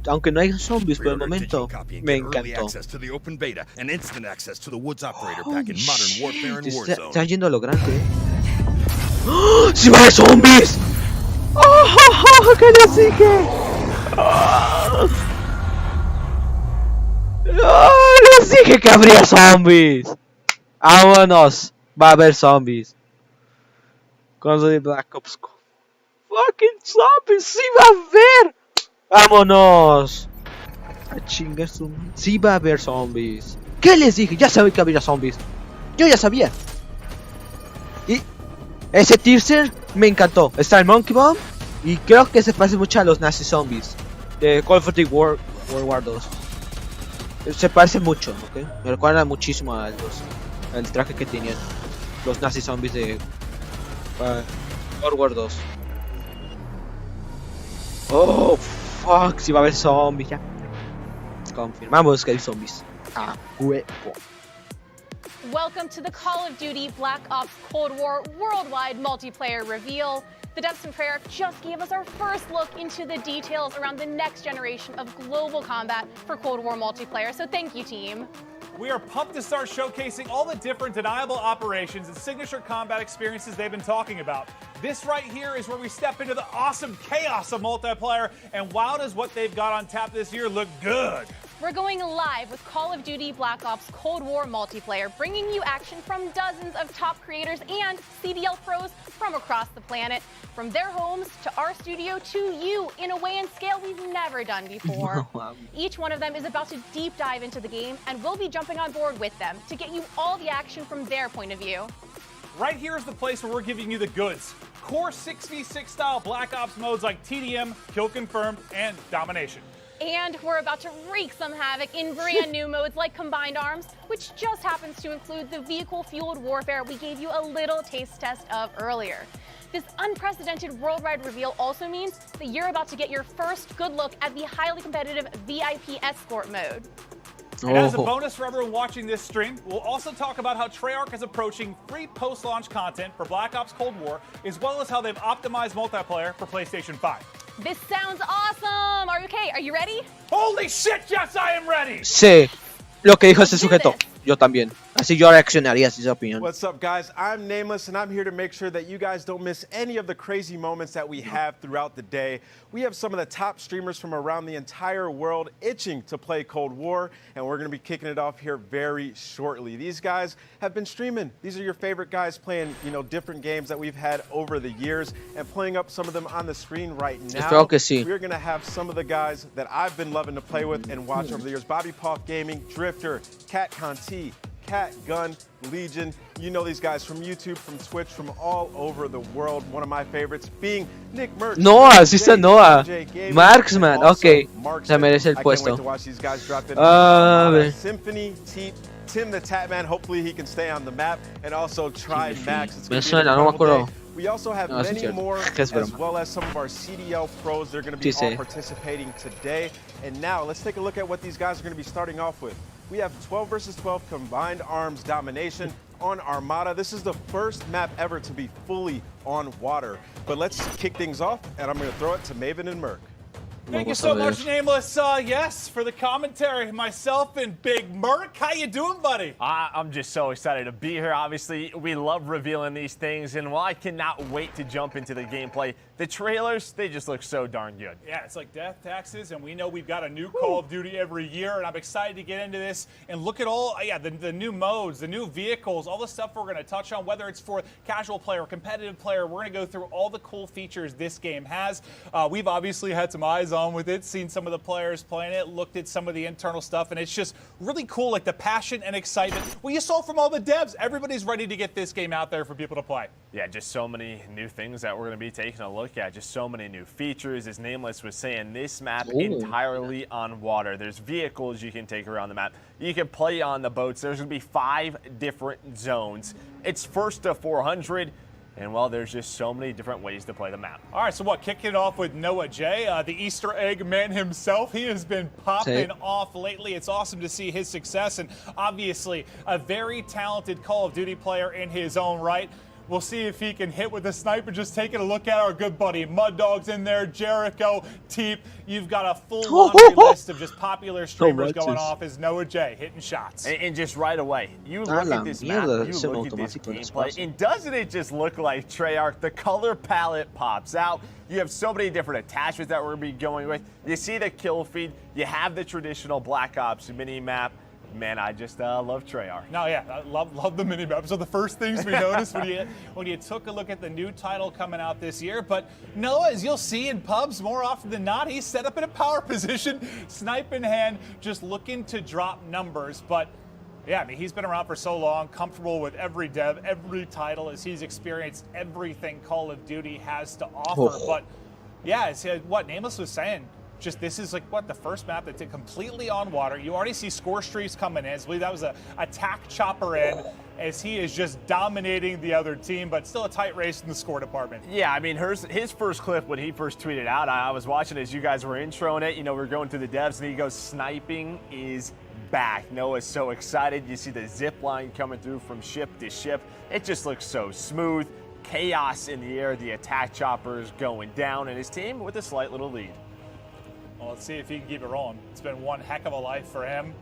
Speaker 2: Aunque no hay zombies por el momento, me encantó. Están yendo a lo grande. ¡Oh! ¡Sí va a haber zombies! ¡Oh! ¡Que les dije! ¡Oh! ¡Les dije que habría zombies! ¡Vámonos! Va a haber zombies. Con de Black Ops. ¡Fucking zombies! ¡Sí va a haber! ¡Vámonos! A chingar su... Sí va a haber zombies. ¿Qué les dije? Ya sabía que habría zombies. Yo ya sabía. Y ese teaser me encantó. Está el Monkey Bomb. Y creo que se parece mucho a los Nazi Zombies de Call of Duty World War 2. Se parece mucho, ¿ok? Me recuerda muchísimo a al traje que tenían los Nazi Zombies de World War 2. Oh, fuck, si va a haber zombies ya. Confirmamos que hay zombies. Ah, huevo.
Speaker 19: Welcome to the Call of Duty Black Ops Cold War worldwide multiplayer reveal. The devs and Treyarch just gave us our first look into the details around the next generation of global combat for Cold War multiplayer, so thank you, team.
Speaker 20: We are pumped to start showcasing all the different deniable operations and signature combat experiences they've been talking about. This right here is where we step into the awesome chaos of multiplayer, and wow, does what they've got on tap this year look good.
Speaker 19: We're going live with Call of Duty Black Ops Cold War multiplayer, bringing you action from dozens of top creators and CDL pros from across the planet, from their homes to our studio to you in a way and scale we've never done before. Each one of them is about to deep dive into the game, and we'll be jumping on board with them to get you all the action from their point of view.
Speaker 20: Right here is the place where we're giving you the goods. Core 6v6 style Black Ops modes like TDM, Kill Confirmed, and Domination.
Speaker 19: And we're about to wreak some havoc in brand new modes like Combined Arms, which just happens to include the vehicle-fueled warfare we gave you a little taste test of earlier. This unprecedented worldwide reveal also means that you're about to get your first good look at the highly competitive VIP Escort mode.
Speaker 20: And as a bonus for everyone watching this stream, we'll also talk about how Treyarch is approaching free post-launch content for Black Ops Cold War, as well as how they've optimized multiplayer for PlayStation 5.
Speaker 19: This sounds awesome! Are you okay? Are you ready?
Speaker 20: Holy shit, yes, I am ready!
Speaker 2: Sí, lo que dijo ese sujeto. Yo también. Así yo reaccionaría a esa opinión.
Speaker 21: What's up, guys? I'm Nameless, and I'm here to make sure that you guys don't miss any of the crazy moments that we have throughout the day. We have some of the top streamers from around the entire world itching to play Cold War, and we're going to be kicking it off here very shortly. These guys have been streaming. These are your favorite guys playing, different games that we've had over the years, and playing up some of them on the screen right now.
Speaker 2: Espero que sí.
Speaker 21: We're going to have some of the guys that I've been loving to play with and watch over the years. Bobby Paul Gaming, Drifter, Cat Conti, Cat Gun, Legion. You know these guys from YouTube, from Twitch, from all over the world. One of my favorites being Nick Merck.
Speaker 2: Noah, sí está Noah. Marksman, ok. Se merece el puesto.
Speaker 21: Symphony, Tim the Tatman. Hopefully he can stay on the map. And also Try Max.
Speaker 2: Me suena, no me acuerdo.
Speaker 21: We also have many more, as well as some of our CDL pros. They're going to be all participating today. And now let's take a look at what these guys are going to be starting off with. We have 12 versus 12 combined arms domination on Armada. This is the first map ever to be fully on water. But let's kick things off, and I'm going to throw it to Maven and Merc.
Speaker 20: Thank you so much, Nameless. Yes, for the commentary, myself and Big Merc. How you doing, buddy?
Speaker 17: I'm just so excited to be here. Obviously, we love revealing these things, and while I cannot wait to jump into the gameplay, the trailers, they just look so darn good.
Speaker 20: Yeah, it's like death taxes, and we know we've got a new Call of Duty every year, and I'm excited to get into this and look at all, the new modes, the new vehicles, all the stuff we're going to touch on, whether it's for casual player, competitive player. We're going to go through all the cool features this game has. We've obviously had some eyes on with it, seen some of the players playing it, looked at some of the internal stuff, and it's just really cool, like the passion and excitement. Well, you saw from all the devs, everybody's ready to get this game out there for people to play.
Speaker 17: Yeah, just so many new things that we're going to be taking a look at, just so many new features. As Nameless was saying, this map entirely on water. There's vehicles you can take around the map. You can play on the boats. There's going to be 5 different zones. It's first to 400. And, well, there's just so many different ways to play the map.
Speaker 20: All right, so kicking it off with Noah J, the Easter egg man himself. He has been popping off lately. It's awesome to see his success, and obviously a very talented Call of Duty player in his own right. We'll see if he can hit with the sniper. Just taking a look at our good buddy Mud Dog's in there, Jericho, Teep. You've got a full laundry list of just popular streamers going off as Noah J hitting shots.
Speaker 17: And just right away, you look at this map, you look at this gameplay, and doesn't it just look like Treyarch? The color palette pops out. You have so many different attachments that we're going to be going with. You see the kill feed. You have the traditional Black Ops mini-map. Man, I just love Treyarch.
Speaker 20: No, yeah, I love the mini-map. So the first things we noticed when you took a look at the new title coming out this year. But Noah, as you'll see in pubs more often than not, he's set up in a power position, snipe in hand, just looking to drop numbers. But yeah, I mean, he's been around for so long, comfortable with every dev, every title, as he's experienced everything Call of Duty has to offer. But yeah, it's what Nameless was saying. Just this is the first map that's completely on water. You already see score streaks coming in. I believe that was a attack chopper in, as he is just dominating the other team, but still a tight race in the score department.
Speaker 17: Yeah, I mean, his first clip when he first tweeted out, I was watching as you guys were introing it. We were going through the devs, and he goes, "Sniping is back." Noah's so excited. You see the zip line coming through from ship to ship. It just looks so smooth. Chaos in the air. The attack choppers going down, and his team with a slight little lead.
Speaker 20: Well, let's see if he can keep it rolling. It's been one heck of a life for him.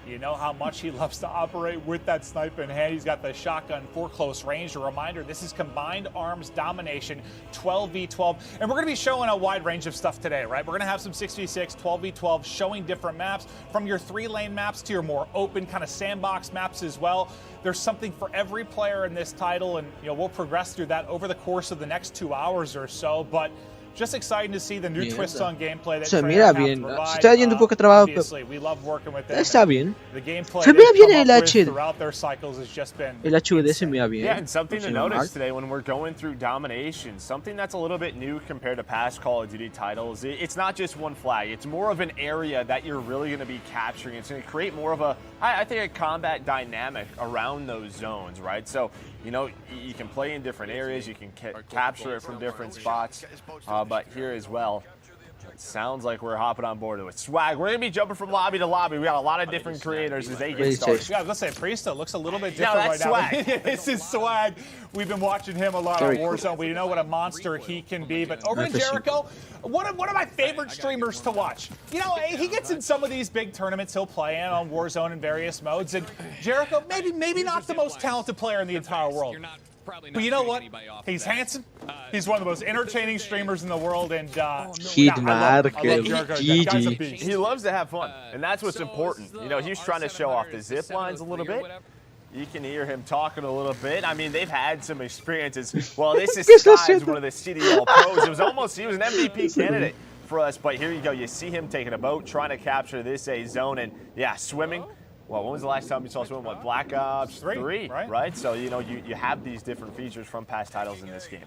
Speaker 20: You know how much he loves to operate with that sniper in hand. He's got the shotgun for close range. A reminder, this is combined arms domination, 12v12. And we're going to be showing a wide range of stuff today, right? We're going to have some 6v6, 12v12, showing different maps, from your 3-lane maps to your more open kind of sandbox maps as well. There's something for every player in this title, and we'll progress through that over the course of the next 2 hours or so. But just exciting to see the new twists on gaplay that
Speaker 2: se mira bien. Se está yendo un poco trabajo, pero
Speaker 20: we love working with them.
Speaker 2: Está bien.
Speaker 20: The gameplay
Speaker 2: se mira bien el HUD.
Speaker 20: throughout their cycles has just been
Speaker 2: el HUD se mira bien.
Speaker 17: Yeah, and something to notice today when we're going through domination, something that's a little bit new compared to past Call of Duty titles. It's not just one flag. It's more of an area that you're really going to be capturing. It's going to create more of I think, a combat dynamic around those zones, right? So, you can play in different areas. You can capture it from different spots. But here as well,
Speaker 1: Sounds like we're hopping on board with Swag. We're going to be jumping from lobby to lobby. We got a lot of different creators as they get started.
Speaker 20: Yeah, let's say Priesta looks a little bit different right now.
Speaker 1: Swag.
Speaker 20: This is Swag. We've been watching him a lot on Warzone. We know what a monster he can be. But over to Jericho, one of my favorite streamers to watch. You know, he gets in some of these big tournaments he'll play in on Warzone in various modes. And Jericho, maybe not the most talented player in the entire world. But you know what? He's handsome. He's one of the most entertaining streamers in the world, and
Speaker 1: He loves to have fun, and that's what's important. You know, he's trying to show off the zip lines a little bit. You can hear him talking a little bit. I mean, they've had some experiences. Well, this is Sky's one of the CDL pros. He was an MVP candidate for us, but here you go. You see him taking a boat, trying to capture this A zone, and yeah, swimming. Well, when was the last time you saw someone with Black Ops 3, right? So, you know, you have these different features from past titles in this game.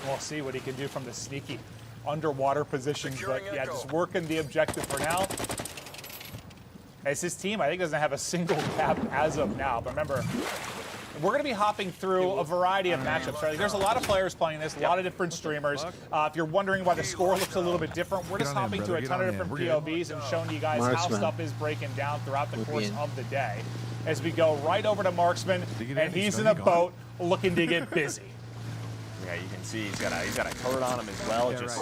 Speaker 20: We'll see what he can do from the sneaky underwater positions, but yeah, just working the objective for now. As his team, I think, doesn't have a single cap as of now, but remember, we're going to be hopping through a variety of matchups, right? There's a lot of players playing this, a lot of different streamers. If you're wondering why the score looks a little bit different, we're just hopping to a ton of different POVs and showing you guys how stuff is breaking down throughout the course of the day. As we go right over to Marksman, and he's in a boat looking to get busy.
Speaker 1: Yeah, you can see he's got a turret on him as well. Just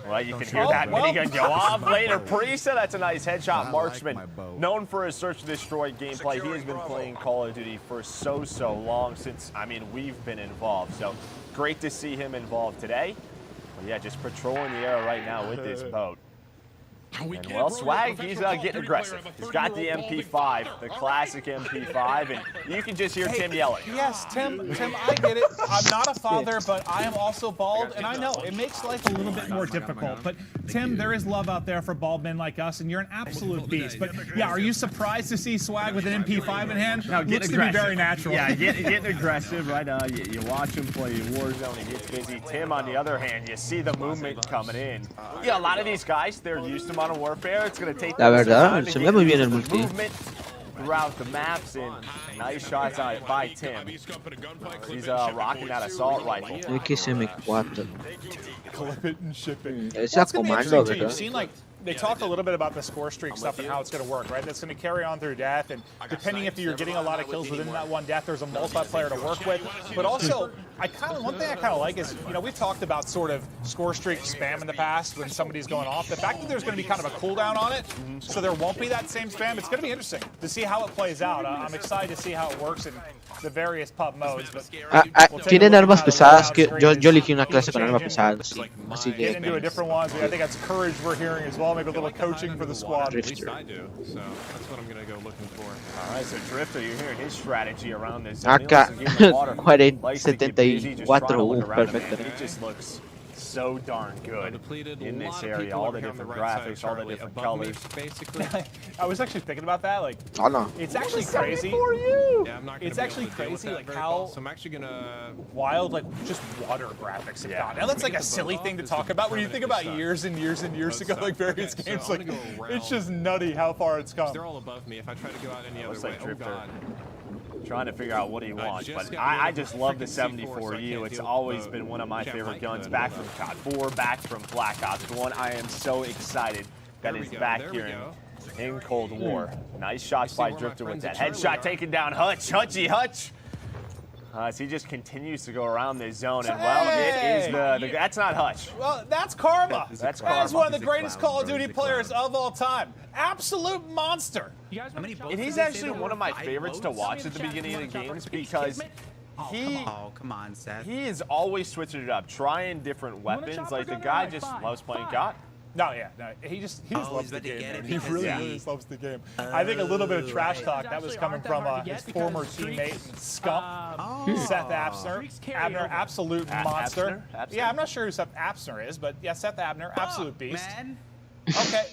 Speaker 1: right, you can hear that minigun go off later. Priesta, that's a nice headshot. Marksman, known for his search and destroy gameplay. He has been playing Call of Duty for so long since, I mean, we've been involved. So great to see him involved today. But yeah, just patrolling the area right now with this boat. And well, Swag, he's getting aggressive. He's got the MP5, the classic MP5, and you can just hear Tim yelling.
Speaker 20: Yes, Tim, I get it. I'm not a father, but I am also bald, and I know it makes life a little bit more difficult. But Tim, there is love out there for bald men like us, and you're an absolute beast. But yeah, are you surprised to see Swag with an MP5 in hand?
Speaker 1: No,
Speaker 20: looks to be very natural.
Speaker 1: Yeah, getting aggressive, right? You watch him play Warzone, he gets busy. Tim, on the other hand, you see the movement coming in. Yeah, a lot of these guys, they're used to Modern Warfare. It's going to take
Speaker 2: La verdad, se ve muy bien el multi.
Speaker 1: movement throughout the maps, and nice shots on it by Tim. He's rocking that assault rifle.
Speaker 2: XM4.
Speaker 20: Clip it and ship it.
Speaker 2: Ese a comando,
Speaker 20: You've
Speaker 2: ¿verdad?
Speaker 20: seen, like, they talked a little bit about the score streak stuff and how it's going to work, right? That's going to carry on through death, and depending if you're getting a lot of kills within that one death, there's a multiplayer to work with. But also, one thing I kind of like is, you know, we've talked about sort of score streak spam in the past when somebody's going off. The fact that there's going to be kind of a cooldown on it, so there won't be that same spam, it's going to be interesting to see how it plays out. I'm excited to see how it works in the various pub modes. But
Speaker 2: Tienen armas pesadas que yo elegí una clase con armas pesadas, así
Speaker 20: get
Speaker 2: que
Speaker 20: into a different ones. I think that's courage we're hearing as well. Maybe a little coaching for the squad.
Speaker 22: At least I do. So that's what I'm gonna go looking for.
Speaker 1: All right, so Drifter, you're hearing his strategy around this.
Speaker 2: Acá 74, perfecto.
Speaker 1: He just looks so darn good in this area. All the different graphics, all the different colors.
Speaker 22: Basically,
Speaker 20: I was actually thinking about that. Like,
Speaker 2: Oh no.
Speaker 20: it's actually crazy.
Speaker 22: yeah, I'm not gonna
Speaker 20: It's
Speaker 22: be
Speaker 20: actually
Speaker 22: able to deal with
Speaker 20: crazy,
Speaker 22: that
Speaker 20: like
Speaker 22: very
Speaker 20: how
Speaker 22: well, so I'm actually gonna
Speaker 20: wild, like just water graphics have gone. Now that's like a silly thing to talk about when you think about years and years and years ago, like various games. Like, it's just nutty how far it's come.
Speaker 22: They're all above me. If I try to go out any other way, oh god.
Speaker 1: Trying to figure out what he wants, but I just love the 74U. It's always been one of my favorite guns, back from COD 4, back from Black Ops 1. I am so excited that it's back here in Cold War. Nice shots by Drifter with that headshot, taking down Hutch. Hutch. As he just continues to go around this zone, and well, it is that's not Hutch.
Speaker 20: Well, that's Karma.
Speaker 1: That's
Speaker 20: That is
Speaker 1: Karma.
Speaker 20: one of the greatest Call of Duty players of all time. Absolute monster.
Speaker 1: And he's actually one of my favorites to watch at the beginning of the games because he is always switching it up, trying different weapons. Like, the guy just loves playing COD.
Speaker 20: No, he just loves the game. Man. He really loves the game. I think a little bit of trash talk that was coming from his former teammate Scump, Seth Abner. Abner, absolute monster.
Speaker 1: Abner?
Speaker 20: Yeah, I'm not sure who Seth Abner is, but yeah, Seth Abner, absolute beast. Okay.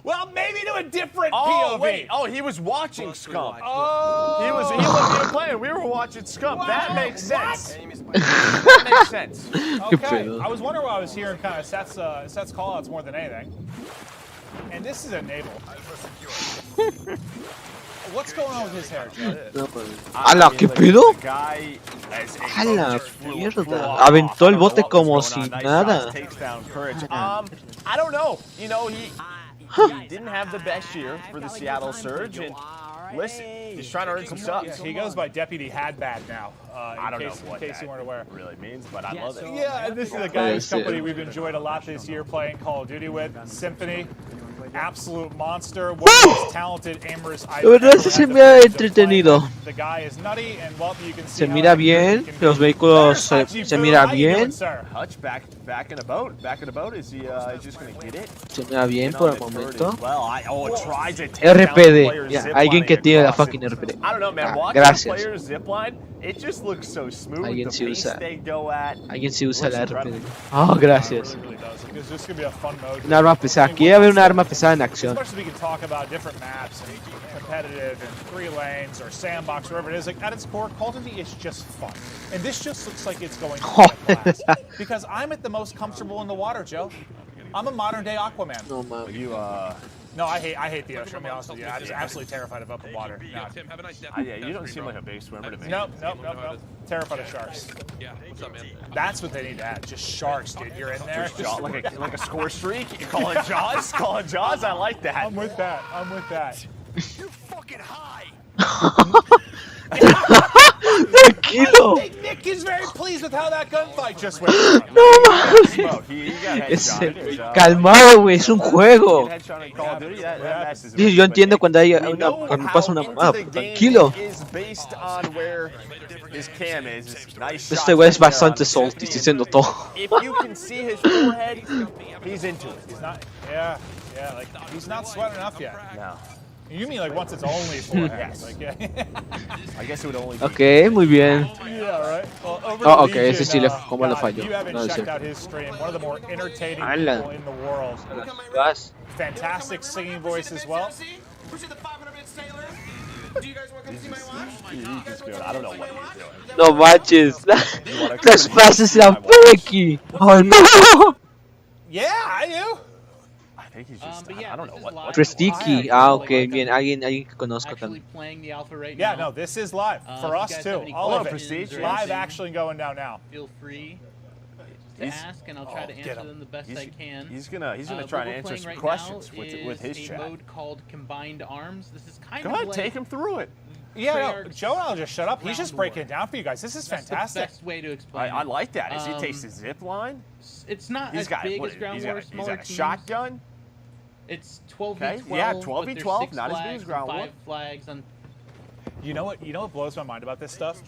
Speaker 20: Well, maybe to a different POV.
Speaker 1: Wait. Oh, he was watching Scump. Oh. He wasn't even playing. We were watching Scump. Wow. That makes sense. That makes sense.
Speaker 20: Okay. I was wondering why I was hearing kind of Seth's call-outs more than anything. And this is a naval. What's going on with his hair, Joe?
Speaker 2: No, pues. ¡Hala! ¿Qué pedo? ¡Hala! Mierda. Aventó el bote como si nada.
Speaker 1: I don't know. You know, he didn't have the best year for the Seattle Surge, and listen, he's trying to earn some subs.
Speaker 20: He goes by Deputy Hadbad now.
Speaker 1: I don't know what
Speaker 20: in case you weren't aware.
Speaker 1: that really means, but I love it.
Speaker 20: Yeah, and this is a guy whose company we've enjoyed a lot this year playing Call of Duty with. Symphony, absolute monster, one of the most talented aimers I've
Speaker 2: La verdad
Speaker 20: ever
Speaker 2: se
Speaker 20: had
Speaker 2: me
Speaker 20: the
Speaker 2: ha
Speaker 20: privilege of
Speaker 2: entretenido.
Speaker 20: playing with. The guy is nutty, and well, you can see
Speaker 2: Se mira bien, los vehículos se mira bien.
Speaker 1: Hutch back in a boat. Back in a boat. Is he just going to get it?
Speaker 2: Se mira bien por el momento.
Speaker 1: RPD.
Speaker 2: Ya, alguien que tiene la fucking RPD.
Speaker 1: I don't know, man.
Speaker 2: Gracias.
Speaker 1: Zipline, it just looks so smooth.
Speaker 2: Alguien sí usa.
Speaker 1: They go at.
Speaker 2: Alguien sí usa la RPD. Oh, gracias.
Speaker 20: Because this could be a fun mode.
Speaker 2: Un arma pesada. Quiere haber una arma pesada en acción.
Speaker 20: Especially we can talk about different maps and competitive and 3 lanes or sandbox, wherever it is. Like at its core, Call of Duty is just fun, and this just looks like it's going to be a blast. Because I'm at the most comfortable in the water, Joe. I'm a modern day Aquaman.
Speaker 2: No, man.
Speaker 20: No, I hate the ocean. I'll be honest with you. I'm just absolutely terrified of open water. No.
Speaker 1: Yeah, you don't seem like a big swimmer to me.
Speaker 20: Nope. Terrified of sharks.
Speaker 22: Yeah, what's up, man?
Speaker 20: That's what they need to add. Just sharks, dude. You're in there.
Speaker 1: Like a score streak. You call it Jaws? Call it Jaws? I like that.
Speaker 20: I'm with that.
Speaker 6: You're fucking high.
Speaker 2: Tranquilo.
Speaker 20: Nick is very pleased with how that gunfight just went.
Speaker 2: No mames. Calmado, güey, es un juego. Sí, yo entiendo cuando pasa una mamada, pero tranquilo. Este güey es bastante salty, diciendo todo.
Speaker 20: Yeah, like he's not sweating enough yet.
Speaker 1: No.
Speaker 20: You mean like once it's only 4 heads? Like, yeah.
Speaker 1: I guess it would only be.
Speaker 2: Okay, muy bien.
Speaker 20: Yeah, right. Well,
Speaker 2: Oh, okay, ese sí le cómo le falló.
Speaker 20: You haven't
Speaker 2: No,
Speaker 20: checked
Speaker 2: es
Speaker 20: out his stream. One of the more entertaining
Speaker 2: Ala.
Speaker 20: people in the world.
Speaker 2: Vas.
Speaker 20: Fantastic singing voice as well.
Speaker 1: I don't know what he's doing.
Speaker 2: No manches. Las frases eran fake. Oh no.
Speaker 20: Yeah, I do.
Speaker 1: I think he's just. I don't know what.
Speaker 2: Presticky. Ah, okay, bien. Alguien que conozco también.
Speaker 20: Yeah, no, this is live for us too. All of it.
Speaker 1: Prestige
Speaker 20: Live action going down now.
Speaker 8: Feel free to ask, and I'll try to answer them the best I can.
Speaker 1: He's gonna try to answer some questions with his chat.
Speaker 8: A mode called Combined Arms. This is kind
Speaker 1: Go
Speaker 8: of
Speaker 1: ahead,
Speaker 8: like
Speaker 1: take him through it.
Speaker 20: Yeah, no, Joe and I'll just shut up. He's just breaking it down for you guys. This is fantastic.
Speaker 8: That's the best way to explain
Speaker 1: I like that. Is he takes his zip line?
Speaker 8: It's not as big as Ground War.
Speaker 1: He's got a shotgun.
Speaker 8: It's 12v12.
Speaker 1: Okay. Yeah, 12v12. Not as big as Ground War.
Speaker 8: 5 flags on.
Speaker 20: You know what blows my mind about this stuff?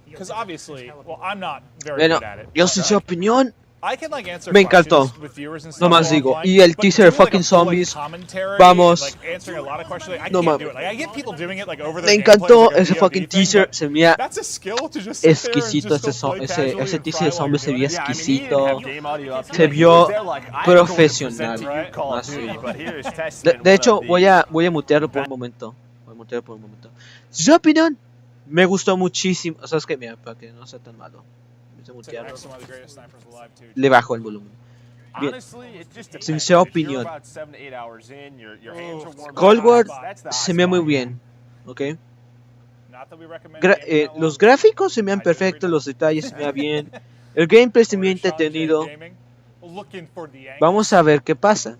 Speaker 20: Because obviously, well, I'm not very good at it.
Speaker 2: Yo sin su opinión.
Speaker 20: I can like answer
Speaker 2: Me encantó.
Speaker 20: questions with viewers and stuff
Speaker 2: No más digo.
Speaker 20: online,
Speaker 2: Y el
Speaker 20: but
Speaker 2: teaser de
Speaker 20: doing, like,
Speaker 2: fucking
Speaker 20: a full,
Speaker 2: zombies.
Speaker 20: commentary,
Speaker 2: Vamos.
Speaker 20: like, answering a lot of questions, like, I
Speaker 2: No
Speaker 20: can't do
Speaker 2: mames.
Speaker 20: it. Like, I get people doing it like over
Speaker 2: Me
Speaker 20: their
Speaker 2: encantó
Speaker 20: gameplay, like a
Speaker 2: ese
Speaker 20: VOD
Speaker 2: fucking
Speaker 20: thing,
Speaker 2: teaser.
Speaker 20: but
Speaker 2: Se mira
Speaker 20: that's a skill to just sit there and
Speaker 2: exquisito
Speaker 20: just
Speaker 2: ese,
Speaker 20: go play casually
Speaker 2: ese
Speaker 20: and
Speaker 2: teaser
Speaker 20: cry
Speaker 2: de
Speaker 20: while
Speaker 2: zombies se
Speaker 20: you're
Speaker 2: veía
Speaker 20: doing it.
Speaker 2: exquisito. Se
Speaker 1: He
Speaker 2: vio
Speaker 1: was there like, I go to
Speaker 2: profesional.
Speaker 1: present to you Call of
Speaker 2: Más
Speaker 1: Duty,
Speaker 2: bien.
Speaker 1: but here's testament,
Speaker 2: De
Speaker 1: one
Speaker 2: hecho,
Speaker 1: of the-
Speaker 2: voy a mutearlo por un momento. Sin su opinión, me gustó muchísimo. O sea, es que mira, para que no sea tan malo. Mutearlo. Le bajo el volumen. Bien. Sin su opinión. Cold War se ve muy bien. ¿Ok? Los gráficos se me ven perfectos, los detalles se me ven bien. El gameplay se me ve entretenido. Vamos a ver qué pasa.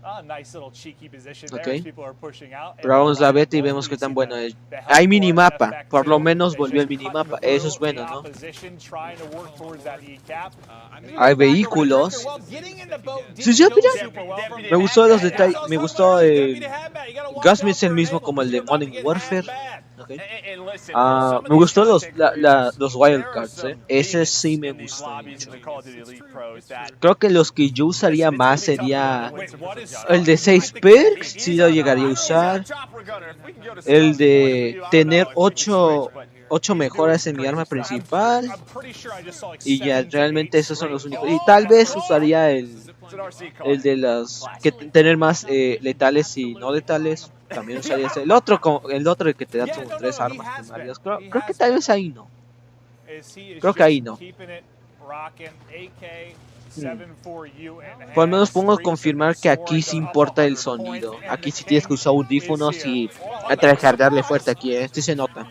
Speaker 2: Ok. Pero vamos a ver y vemos qué tan bueno es. Hay minimapa, por lo menos volvió el minimapa. Eso es bueno, ¿no? Hay vehículos. Sí, sí, mira. Me gustó los detalles. Me gustó. Gasme es el mismo como el de Modern Warfare. Okay. Me gustó los wildcards, ese sí me gustó mucho. Creo que los que yo usaría más sería el de 6 perks, si lo llegaría a usar. El de tener 8 mejoras en mi arma principal. Y ya realmente esos son los únicos. Y tal vez usaría el de las tener más letales y no letales. También usaría ese. El otro que te da como 3 armas primarias. Creo que tal vez ahí no. Creo que ahí no. Por lo menos pongo a confirmar que aquí sí importa el sonido. Aquí sí tienes que usar audífonos y recargarle fuerte aquí, este se nota.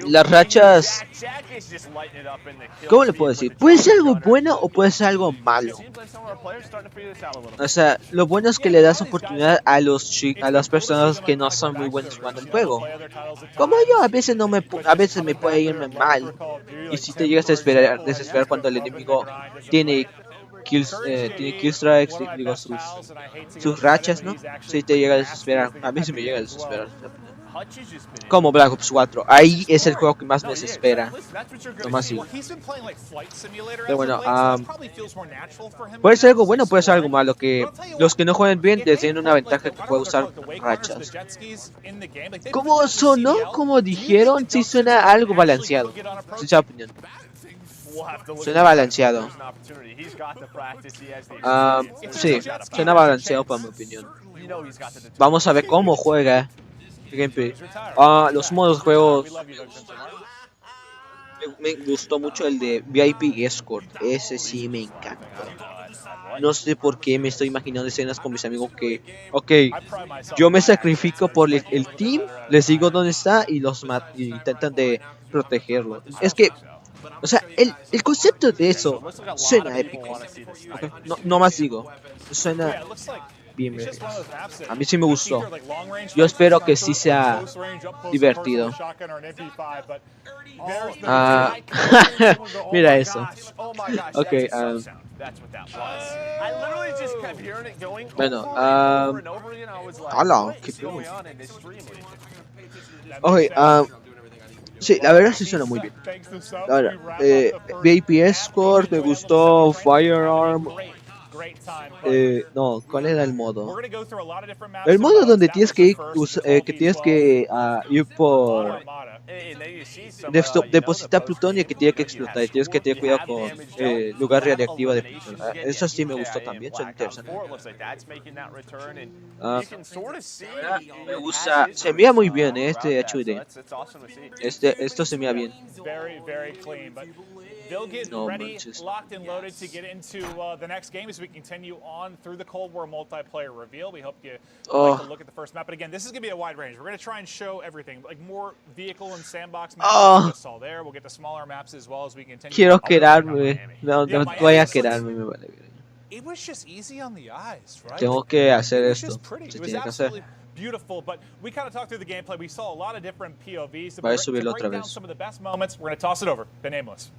Speaker 2: Las rachas, ¿cómo le puedo decir? Puede ser algo bueno o puede ser algo malo. O sea, lo bueno es que le das oportunidad a las personas que no son muy buenos jugando el juego. Como yo, a veces me puede irme mal. Y si te llegas a desesperar cuando el enemigo tiene kill strikes, digo sus rachas, ¿no? Si te llega a desesperar, a mí sí me llega a desesperar. Como Black Ops 4, ahí es el juego que más me desespera. No más sí. Pero bueno, puede ser algo bueno, puede ser algo malo. Que los que no jueguen bien tienen una ventaja que puede usar rachas. ¿Cómo sonó? Como dijeron, sí suena algo balanceado. Sin opinión. Suena balanceado. Sí, suena balanceado para mi opinión. Vamos a ver cómo juega. Gameplay. Los modos de juego. Me gustó mucho el de VIP Escort. Ese sí me encantó. No sé por qué me estoy imaginando escenas con mis amigos que, ok, yo me sacrifico por el team, les digo dónde está y los y intentan de protegerlo. Es que, o sea, el concepto de eso suena épico. Okay. No más digo, suena bien. A mí sí me gustó. Yo espero que sí sea divertido. Mira eso. Ok. Bueno. Hola. Ok. Sí, la verdad sí suena muy bien. Ahora, VIP Escort, me gustó. Firearm. No, ¿cuál era el modo? El modo donde tienes que ir por depositar plutonio que tiene que explotar y tienes que tener cuidado con lugar radiactivo de plutonio. Eso sí me gustó también, son interesantes. Me gusta, se mira muy bien este HUD. Esto se mira bien.
Speaker 20: No manches. Locked and loaded to get into the next game as we continue on through the Cold War multiplayer reveal. We hope you like to look at the first map. But again, this is going to be a wide range. We're going to try and show everything, like more vehicle and sandbox maps. We just saw there. We'll get to smaller maps as well as we continue.
Speaker 2: Quiero quedarme. No voy a quedarme, me vale bien.
Speaker 20: It was just easy on the eyes, right?
Speaker 2: Tengo que hacer esto. Se tiene que hacer.
Speaker 20: Beautiful, but we kind of talked through the gameplay. We saw a lot of different POVs.
Speaker 2: Voy a subirlo otra vez.
Speaker 20: Some of the best moments. We're going to toss it over. The Nameless.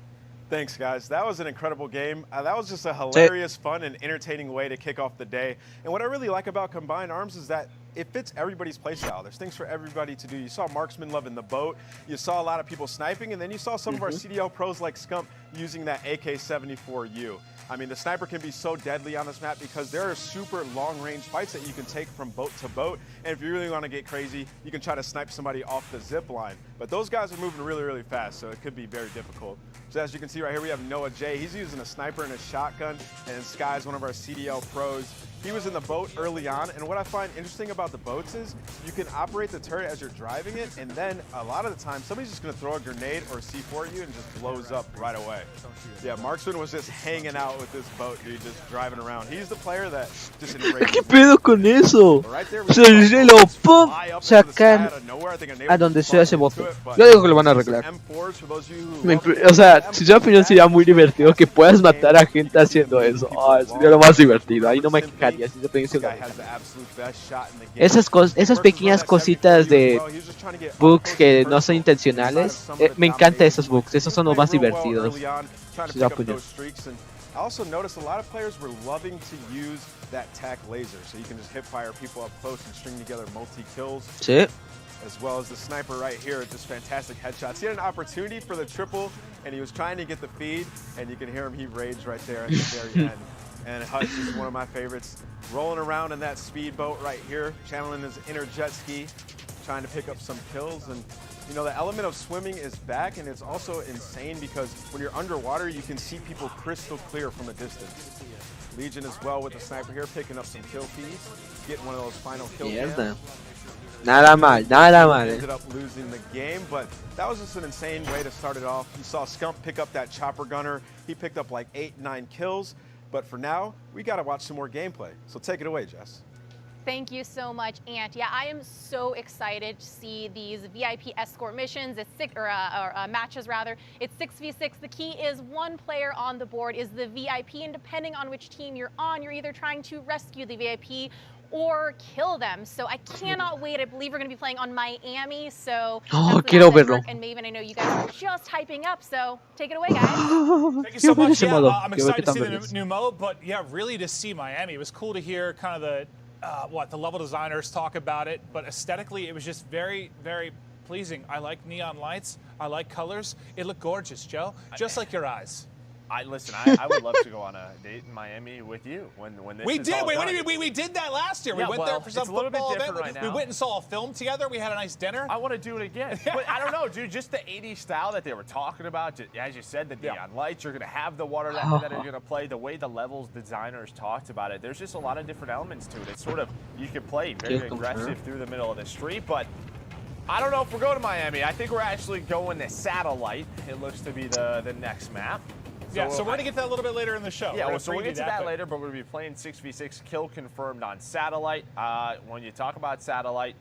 Speaker 21: Thanks, guys. That was an incredible game. That was just a hilarious, fun, and entertaining way to kick off the day. And what I really like about Combined Arms is that it fits everybody's playstyle. There's things for everybody to do. You saw Marksman loving the boat. You saw a lot of people sniping, and then you saw some of our CDL pros like Scump using that AK-74U. I mean, the sniper can be so deadly on this map because there are super long-range fights that you can take from boat to boat. And if you really want to get crazy, you can try to snipe somebody off the zip line. But those guys are moving really, really fast, so it could be very difficult. So as you can see right here, we have Noah J. He's using a sniper and a shotgun, and Sky's one of our CDL pros. He was in the boat early on, and what I find interesting about the boats is you can operate the turret as you're driving it, and then a lot of the time, somebody's just going to throw a grenade or C4 at you and just blows up right away. Yeah, Marksman was just hanging out with this boat, dude, just driving around. He's the player that just enrages.
Speaker 2: ¿Qué pedo con eso? Se lo pum, sacan a donde sea ese bote. Yo digo que lo van a arreglar. O sea, si yo opinión sería muy divertido que puedas matar a gente haciendo eso. Sería lo más divertido. Ahí no me quejaría. Esas pequeñas cositas de bugs que no son intencionales, me encantan esos bugs. Esos son los más divertidos. Si yo opinión.
Speaker 21: I also noticed a lot of players were loving to use that TAC laser, so you can just hip fire people up close and string together multi-kills.
Speaker 2: Sí.
Speaker 21: As well as the sniper right here, just fantastic headshots. He had an opportunity for the triple, and he was trying to get the feed, and you can hear him, he raged right there at the very end. And Hutch is one of my favorites, rolling around in that speedboat right here, channeling his inner jet ski, trying to pick up some kills. And you know, the element of swimming is back, and it's also insane because when you're underwater, you can see people crystal clear from a distance. Legion as well with the sniper here, picking up some kill feeds, getting one of those final kills.
Speaker 2: Nada mal, nada mal.
Speaker 21: Ended up losing the game, but that was just an insane way to start it off. You saw Scump pick up that chopper gunner. He picked up like 8-9 kills. But for now, we got to watch some more gameplay. So take it away, Jess.
Speaker 19: Thank you so much, Ant. Yeah, I am so excited to see these VIP escort missions. It's matches rather. It's 6v6. The key is one player on the board is the VIP, and depending on which team you're on, you're either trying to rescue the VIP or kill them. So I cannot wait. I believe we're going to be playing on Miami. So
Speaker 2: quiero verlo.
Speaker 19: And Maven, I know you guys are just hyping up. So take it away, guys.
Speaker 20: Thank you so much. Yeah, I'm excited to see the new mode, but yeah, really to see Miami. It was cool to hear kind of the the level designers talk about it, but aesthetically it was just very, very pleasing. I like neon lights. I like colors. It looked gorgeous, Joe. Just like your eyes.
Speaker 1: Listen, I would love to go on a date in Miami with you when this
Speaker 20: we
Speaker 1: is
Speaker 20: did.
Speaker 1: all done.
Speaker 20: We did that last year.
Speaker 1: Yeah,
Speaker 20: we went there for some
Speaker 1: it's a little bit
Speaker 20: football
Speaker 1: different
Speaker 20: event.
Speaker 1: right now.
Speaker 20: We went and saw a film together. We had a nice dinner.
Speaker 1: I want to do it again. But I don't know, dude. Just the 80s style that they were talking about. As you said, the neon lights. You're going to have the water that are going to play. The way the levels designers talked about it. There's just a lot of different elements to it. It's sort of, you can play very aggressive through the middle of the street, but I don't know if we're going to Miami. I think we're actually going to Satellite. It looks to be the next map.
Speaker 20: Yeah, so we're going to get to that a little bit later in the show.
Speaker 1: Yeah, so we'll get to that later, but we're going to be playing 6v6 kill confirmed on Satellite. When you talk about Satellite,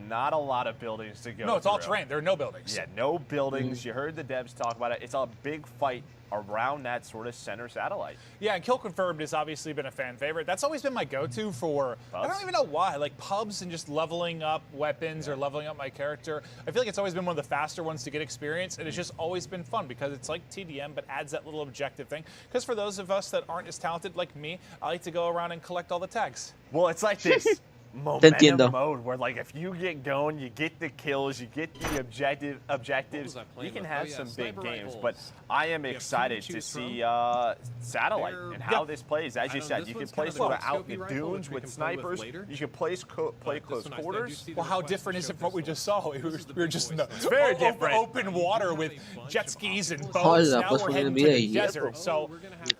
Speaker 1: not a lot of buildings to go
Speaker 20: No, it's all
Speaker 1: through.
Speaker 20: terrain. There are no buildings.
Speaker 1: Yeah, no buildings. You heard the devs talk about it. It's a big fight around that sort of center satellite.
Speaker 20: Yeah, and Kill Confirmed has obviously been a fan favorite. That's always been my go-to for, I don't even know why, like pubs and just leveling up weapons or leveling up my character. I feel like it's always been one of the faster ones to get experience, and it's just always been fun because it's like TDM, but adds that little objective thing. Because for those of us that aren't as talented like me, I like to go around and collect all the tags.
Speaker 1: Well, it's like this momentum mode where, like, if you get going, you get the kills, you get the objectives, you can have some big games. But I am excited to see Satellite and how this plays. As you said, you can play sort of out in the dunes with snipers. You can play close quarters.
Speaker 20: Well, how different is it from what we just saw? We were just in the
Speaker 1: very different.
Speaker 20: Open water with jet skis and boats. Now we're heading to the desert. So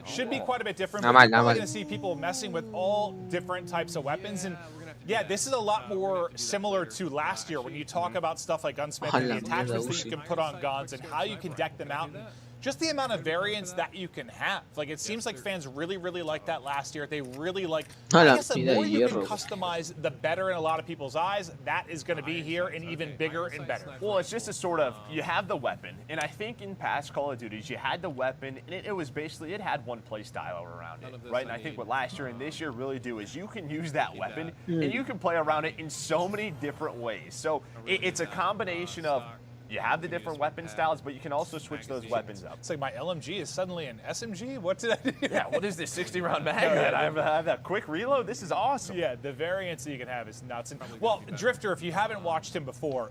Speaker 20: should be quite a bit different. We're going to see people messing with all different types of weapons. And yeah, this is a lot more similar to last year when you talk about stuff like gunsmithing, the attachments that you can put on guns and how you can deck them out. And just the amount of variance that you can have. Like, it seems like fans really, really liked that last year. They really like, I guess the more you can customize, the better in a lot of people's eyes. That is going to be here and even bigger and better.
Speaker 1: Well, it's just a sort of, you have the weapon. And I think in past Call of Duties, you had the weapon, and it was basically, it had one play style around it, right? And I think what last year and this year really do is you can use that weapon, and you can play around it in so many different ways. So it's a combination of, you have the different weapon styles, but you can also switch those weapons up.
Speaker 20: It's like my LMG is suddenly an SMG? What did I do?
Speaker 1: Yeah, what is this 60-round mag that I have that quick reload? This is awesome.
Speaker 20: Yeah, the variance that you can have is nuts. And, well, Drifter, if you haven't watched him before,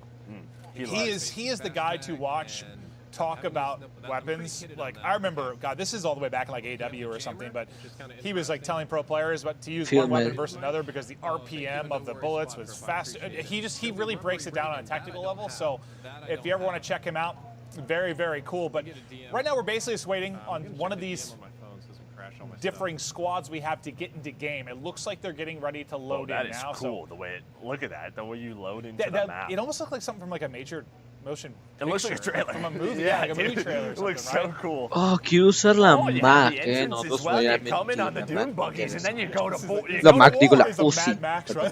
Speaker 20: he is the guy to watch talk about weapons. Like, I remember, God, this is all the way back in like AW or something, but he was like telling pro players to use one weapon versus another because the RPM of the bullets was fast. He really breaks it down on a technical level. So if you ever want to check him out, very, very cool. But right now we're basically just waiting on one of these differing squads we have to get into game. It looks like they're getting ready to load in now.
Speaker 1: That is cool, the way look at that, the way you load into the map.
Speaker 20: It almost looks like something from like a major motion
Speaker 1: It looks like a trailer.
Speaker 20: From a movie,
Speaker 1: yeah,
Speaker 20: like a movie trailer.
Speaker 1: It looks so cool.
Speaker 2: Oh, quiero usar la Mac,
Speaker 1: Nosotros you come in on the dune buggies and then you go to
Speaker 2: la Mac, digo la Uzi.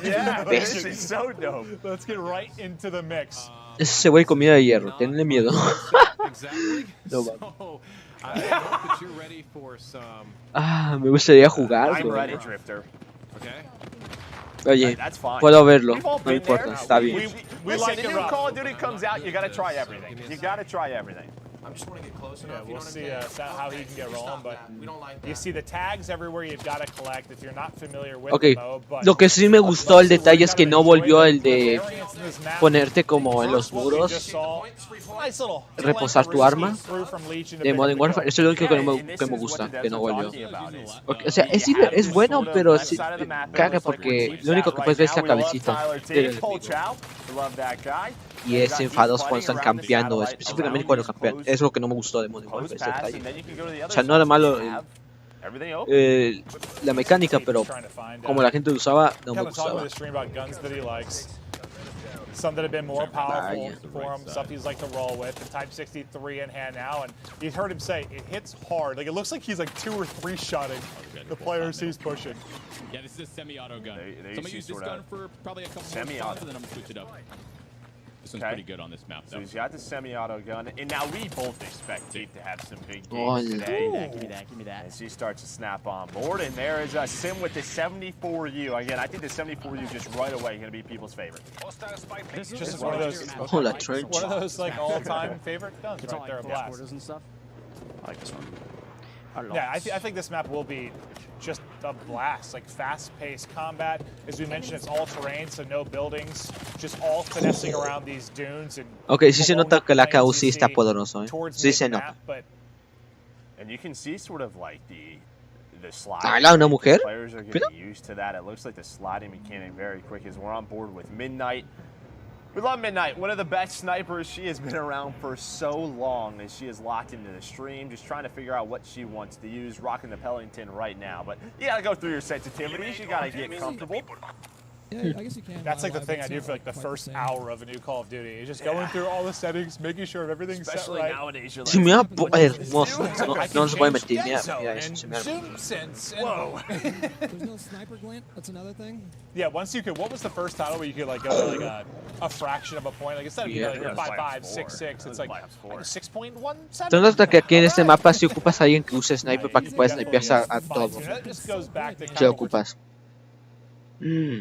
Speaker 20: Yeah,
Speaker 1: this is so dope.
Speaker 20: Let's get right into the mix.
Speaker 2: Ese güey comida de hierro, tenle miedo. No, me gustaría jugar.
Speaker 1: I'm ready, Drifter.
Speaker 2: Oye, puedo verlo, no importa, está bien.
Speaker 1: Listen, the new Call of Duty comes out, you gotta try everything. You gotta try everything.
Speaker 7: I just want to get close enough.
Speaker 20: Yeah, we'll see how he can get rolling, but you see the tags everywhere you've got to collect if you're not familiar with the mode. But
Speaker 2: lo que sí me gustó el detalle es que no volvió el de ponerte como en los muros, reposar tu arma de Modern Warfare. Eso es lo único que me gusta, que no volvió. Porque, o sea, es bueno, pero sí, caga porque lo único que puedes ver es la cabecita del enemigo. Y es enfadoso cuando están campeando, específicamente cuando campean. Es lo que no me gustó de Modern Warfare, ese detalle. O sea, no era malo la mecánica, pero como la gente lo usaba, no me gustaba.
Speaker 20: some that have been more powerful for him, stuff he's like to roll with. The Type 63 in hand now, and you heard him say it hits hard. Like it looks like he's like 2 or 3 shotting the players he's pushing.
Speaker 7: Yeah, this is a semi-auto gun. So I'm gonna use this gun for probably a couple more rounds, and then I'm gonna switch it up. This one's pretty good on this map, though.
Speaker 1: So he's got the semi-auto gun, and now we both expect Deep to have some big games today.
Speaker 8: Give me that.
Speaker 1: As he starts to snap on board, and there is a Sim with the 74U. Again, I think the 74U just right away going to be people's favorite.
Speaker 20: This is just one of those, one of those like all-time favorite guns right there, a blast.
Speaker 8: And stuff. I like this one.
Speaker 20: Yeah, I think this map will be just a blast, like fast-paced combat. As we mentioned, it's all terrain, so no buildings, just all finessing around these dunes. And
Speaker 2: Ok, sí se nota que la KU sí está poderoso, Sí se nota.
Speaker 1: And you can see sort of like the slide.
Speaker 2: Ah, una mujer.
Speaker 1: Players are getting used to that. It looks like the sliding mechanic very quick as we're on board with Midnight. We love Midnight, one of the best snipers. She has been around for so long as she is locked into the stream, just trying to figure out what she wants to use, rocking the Pellington right now. But you gotta go through your sensitivities, you gotta get comfortable.
Speaker 9: Yeah, I guess you can.
Speaker 20: That's like the thing I do for like the first hour of a new Call of Duty. Is just going through all the settings, making sure everything's set right.
Speaker 1: Nowadays, you're
Speaker 2: Se me va hermoso. No se puede meter. Mira, eso se me
Speaker 20: Zoom sense.
Speaker 1: Whoa.
Speaker 9: There's no sniper glint. That's another thing.
Speaker 20: Yeah, once you could. What was the first title where you could like go to like a fraction of a point? Like instead of being like 5.5, 6.6, it's like 6.17.
Speaker 2: Se nota que aquí en este mapa si ocupas a alguien que use sniper para que puedas snipear a todo. Si ocupas.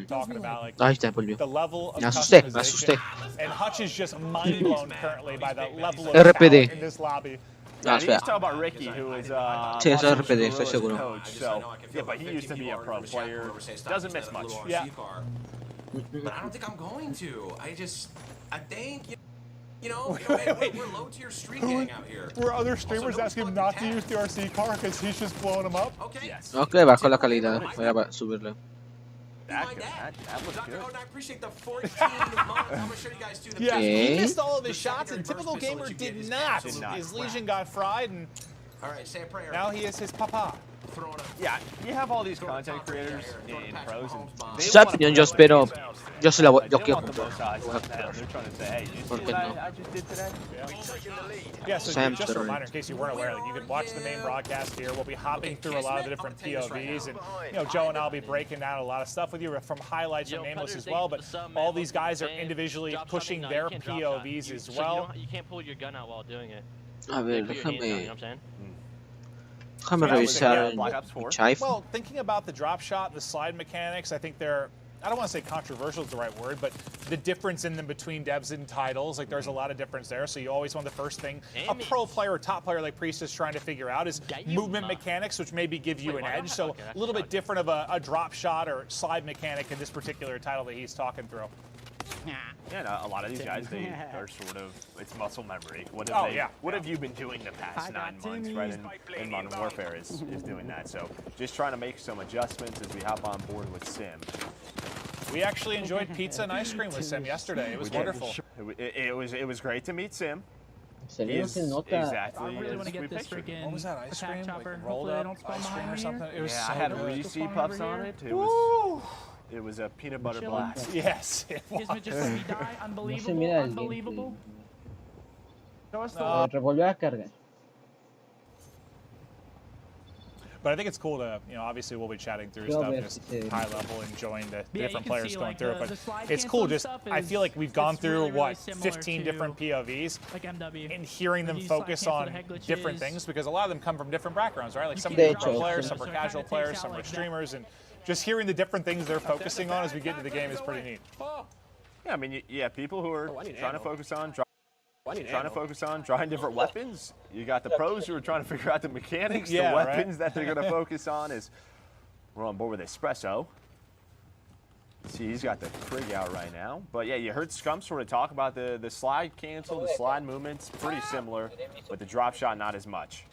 Speaker 20: Talking about like
Speaker 2: Ahí está, volvió.
Speaker 20: the level of
Speaker 2: Me asusté.
Speaker 20: customization. And Hutch is just mind blown currently by the level of
Speaker 2: RPD.
Speaker 20: talent in this lobby.
Speaker 1: Yeah, he's talking about Ricky, who is
Speaker 2: Sí, es RPD, estoy seguro.
Speaker 1: coach. So, yeah, but he used to be a pro player. Doesn't miss much.
Speaker 20: Yeah.
Speaker 23: But I don't think I'm going to. I think, you know, we're low-tier street gang out here.
Speaker 20: Were other streamers asking him not to use the RC car because he's just blowing them up?
Speaker 23: Okay.
Speaker 1: Yes.
Speaker 2: Ok, bajó la calidad. Voy a subirle.
Speaker 1: That looks good.
Speaker 23: I appreciate the 14 months. I'm going to show you guys too.
Speaker 20: Yeah, he missed all of his shots, and typical gamer did not. His Legion got fried, and
Speaker 23: all right, say a prayer.
Speaker 20: Now he is his papa.
Speaker 1: Yeah, you have all these content creators in pros, and they
Speaker 2: Su opinión, yo espero. Yo se la voy. Yo quiero
Speaker 1: They're trying to say, hey, you see what I just did today?
Speaker 20: Yeah, so just a reminder, in case you weren't aware, like, you can watch the main broadcast here. We'll be hopping through a lot of the different POVs, and Joe and I'll be breaking down a lot of stuff with you from highlights from Nameless as well. But all these guys are individually pushing their POVs as well.
Speaker 8: You can't pull your gun out while doing it.
Speaker 2: A ver, déjame. Déjame revisar el Chive.
Speaker 20: Well, thinking about the drop shot, the slide mechanics, I think they're, I don't want to say controversial is the right word, but the difference in them between devs and titles, like there's a lot of difference there. So you always want the first thing a pro player or top player like Priest is trying to figure out is movement mechanics, which maybe give you an edge. So a little bit different of a drop shot or slide mechanic in this particular title that he's talking through.
Speaker 1: Yeah, no, a lot of these guys, they are sort of, it's muscle memory. What have you been doing the past 9 months, right? And Modern Warfare is doing that. So just trying to make some adjustments as we hop on board with Sim.
Speaker 20: We actually enjoyed pizza and ice cream with Sim yesterday. It was wonderful.
Speaker 1: It was great to meet Sim.
Speaker 2: Exactly.
Speaker 8: I really want to get this freaking
Speaker 20: what was that ice cream?
Speaker 8: chopper.
Speaker 20: Like rolled up ice cream or something? It was so
Speaker 1: I had
Speaker 20: good.
Speaker 1: Reese Puffs on it. It was a peanut butter blast.
Speaker 20: Yes, it was.
Speaker 8: Just let me die. Unbelievable.
Speaker 2: mira el
Speaker 8: Unbelievable.
Speaker 2: Revolvió a cargar.
Speaker 20: But I think it's cool to, obviously we'll be chatting through stuff just high level, enjoying the different players going through it. But it's cool just, I feel like we've gone through, 15 different POVs and hearing them focus on different things because a lot of them come from different backgrounds, right? Like some are pro players, some are casual players, some are streamers, and just hearing the different things they're focusing on as we get into the game is pretty neat.
Speaker 1: Yeah, I mean, people who are trying to focus on trying different weapons. You got the pros who are trying to figure out the mechanics, the weapons that they're going to focus on. We're on board with Espresso. See, he's got the Krig out right now. But yeah, you heard Scum sort of talk about the slide cancel, the slide movements, pretty similar, but the drop shot not as much.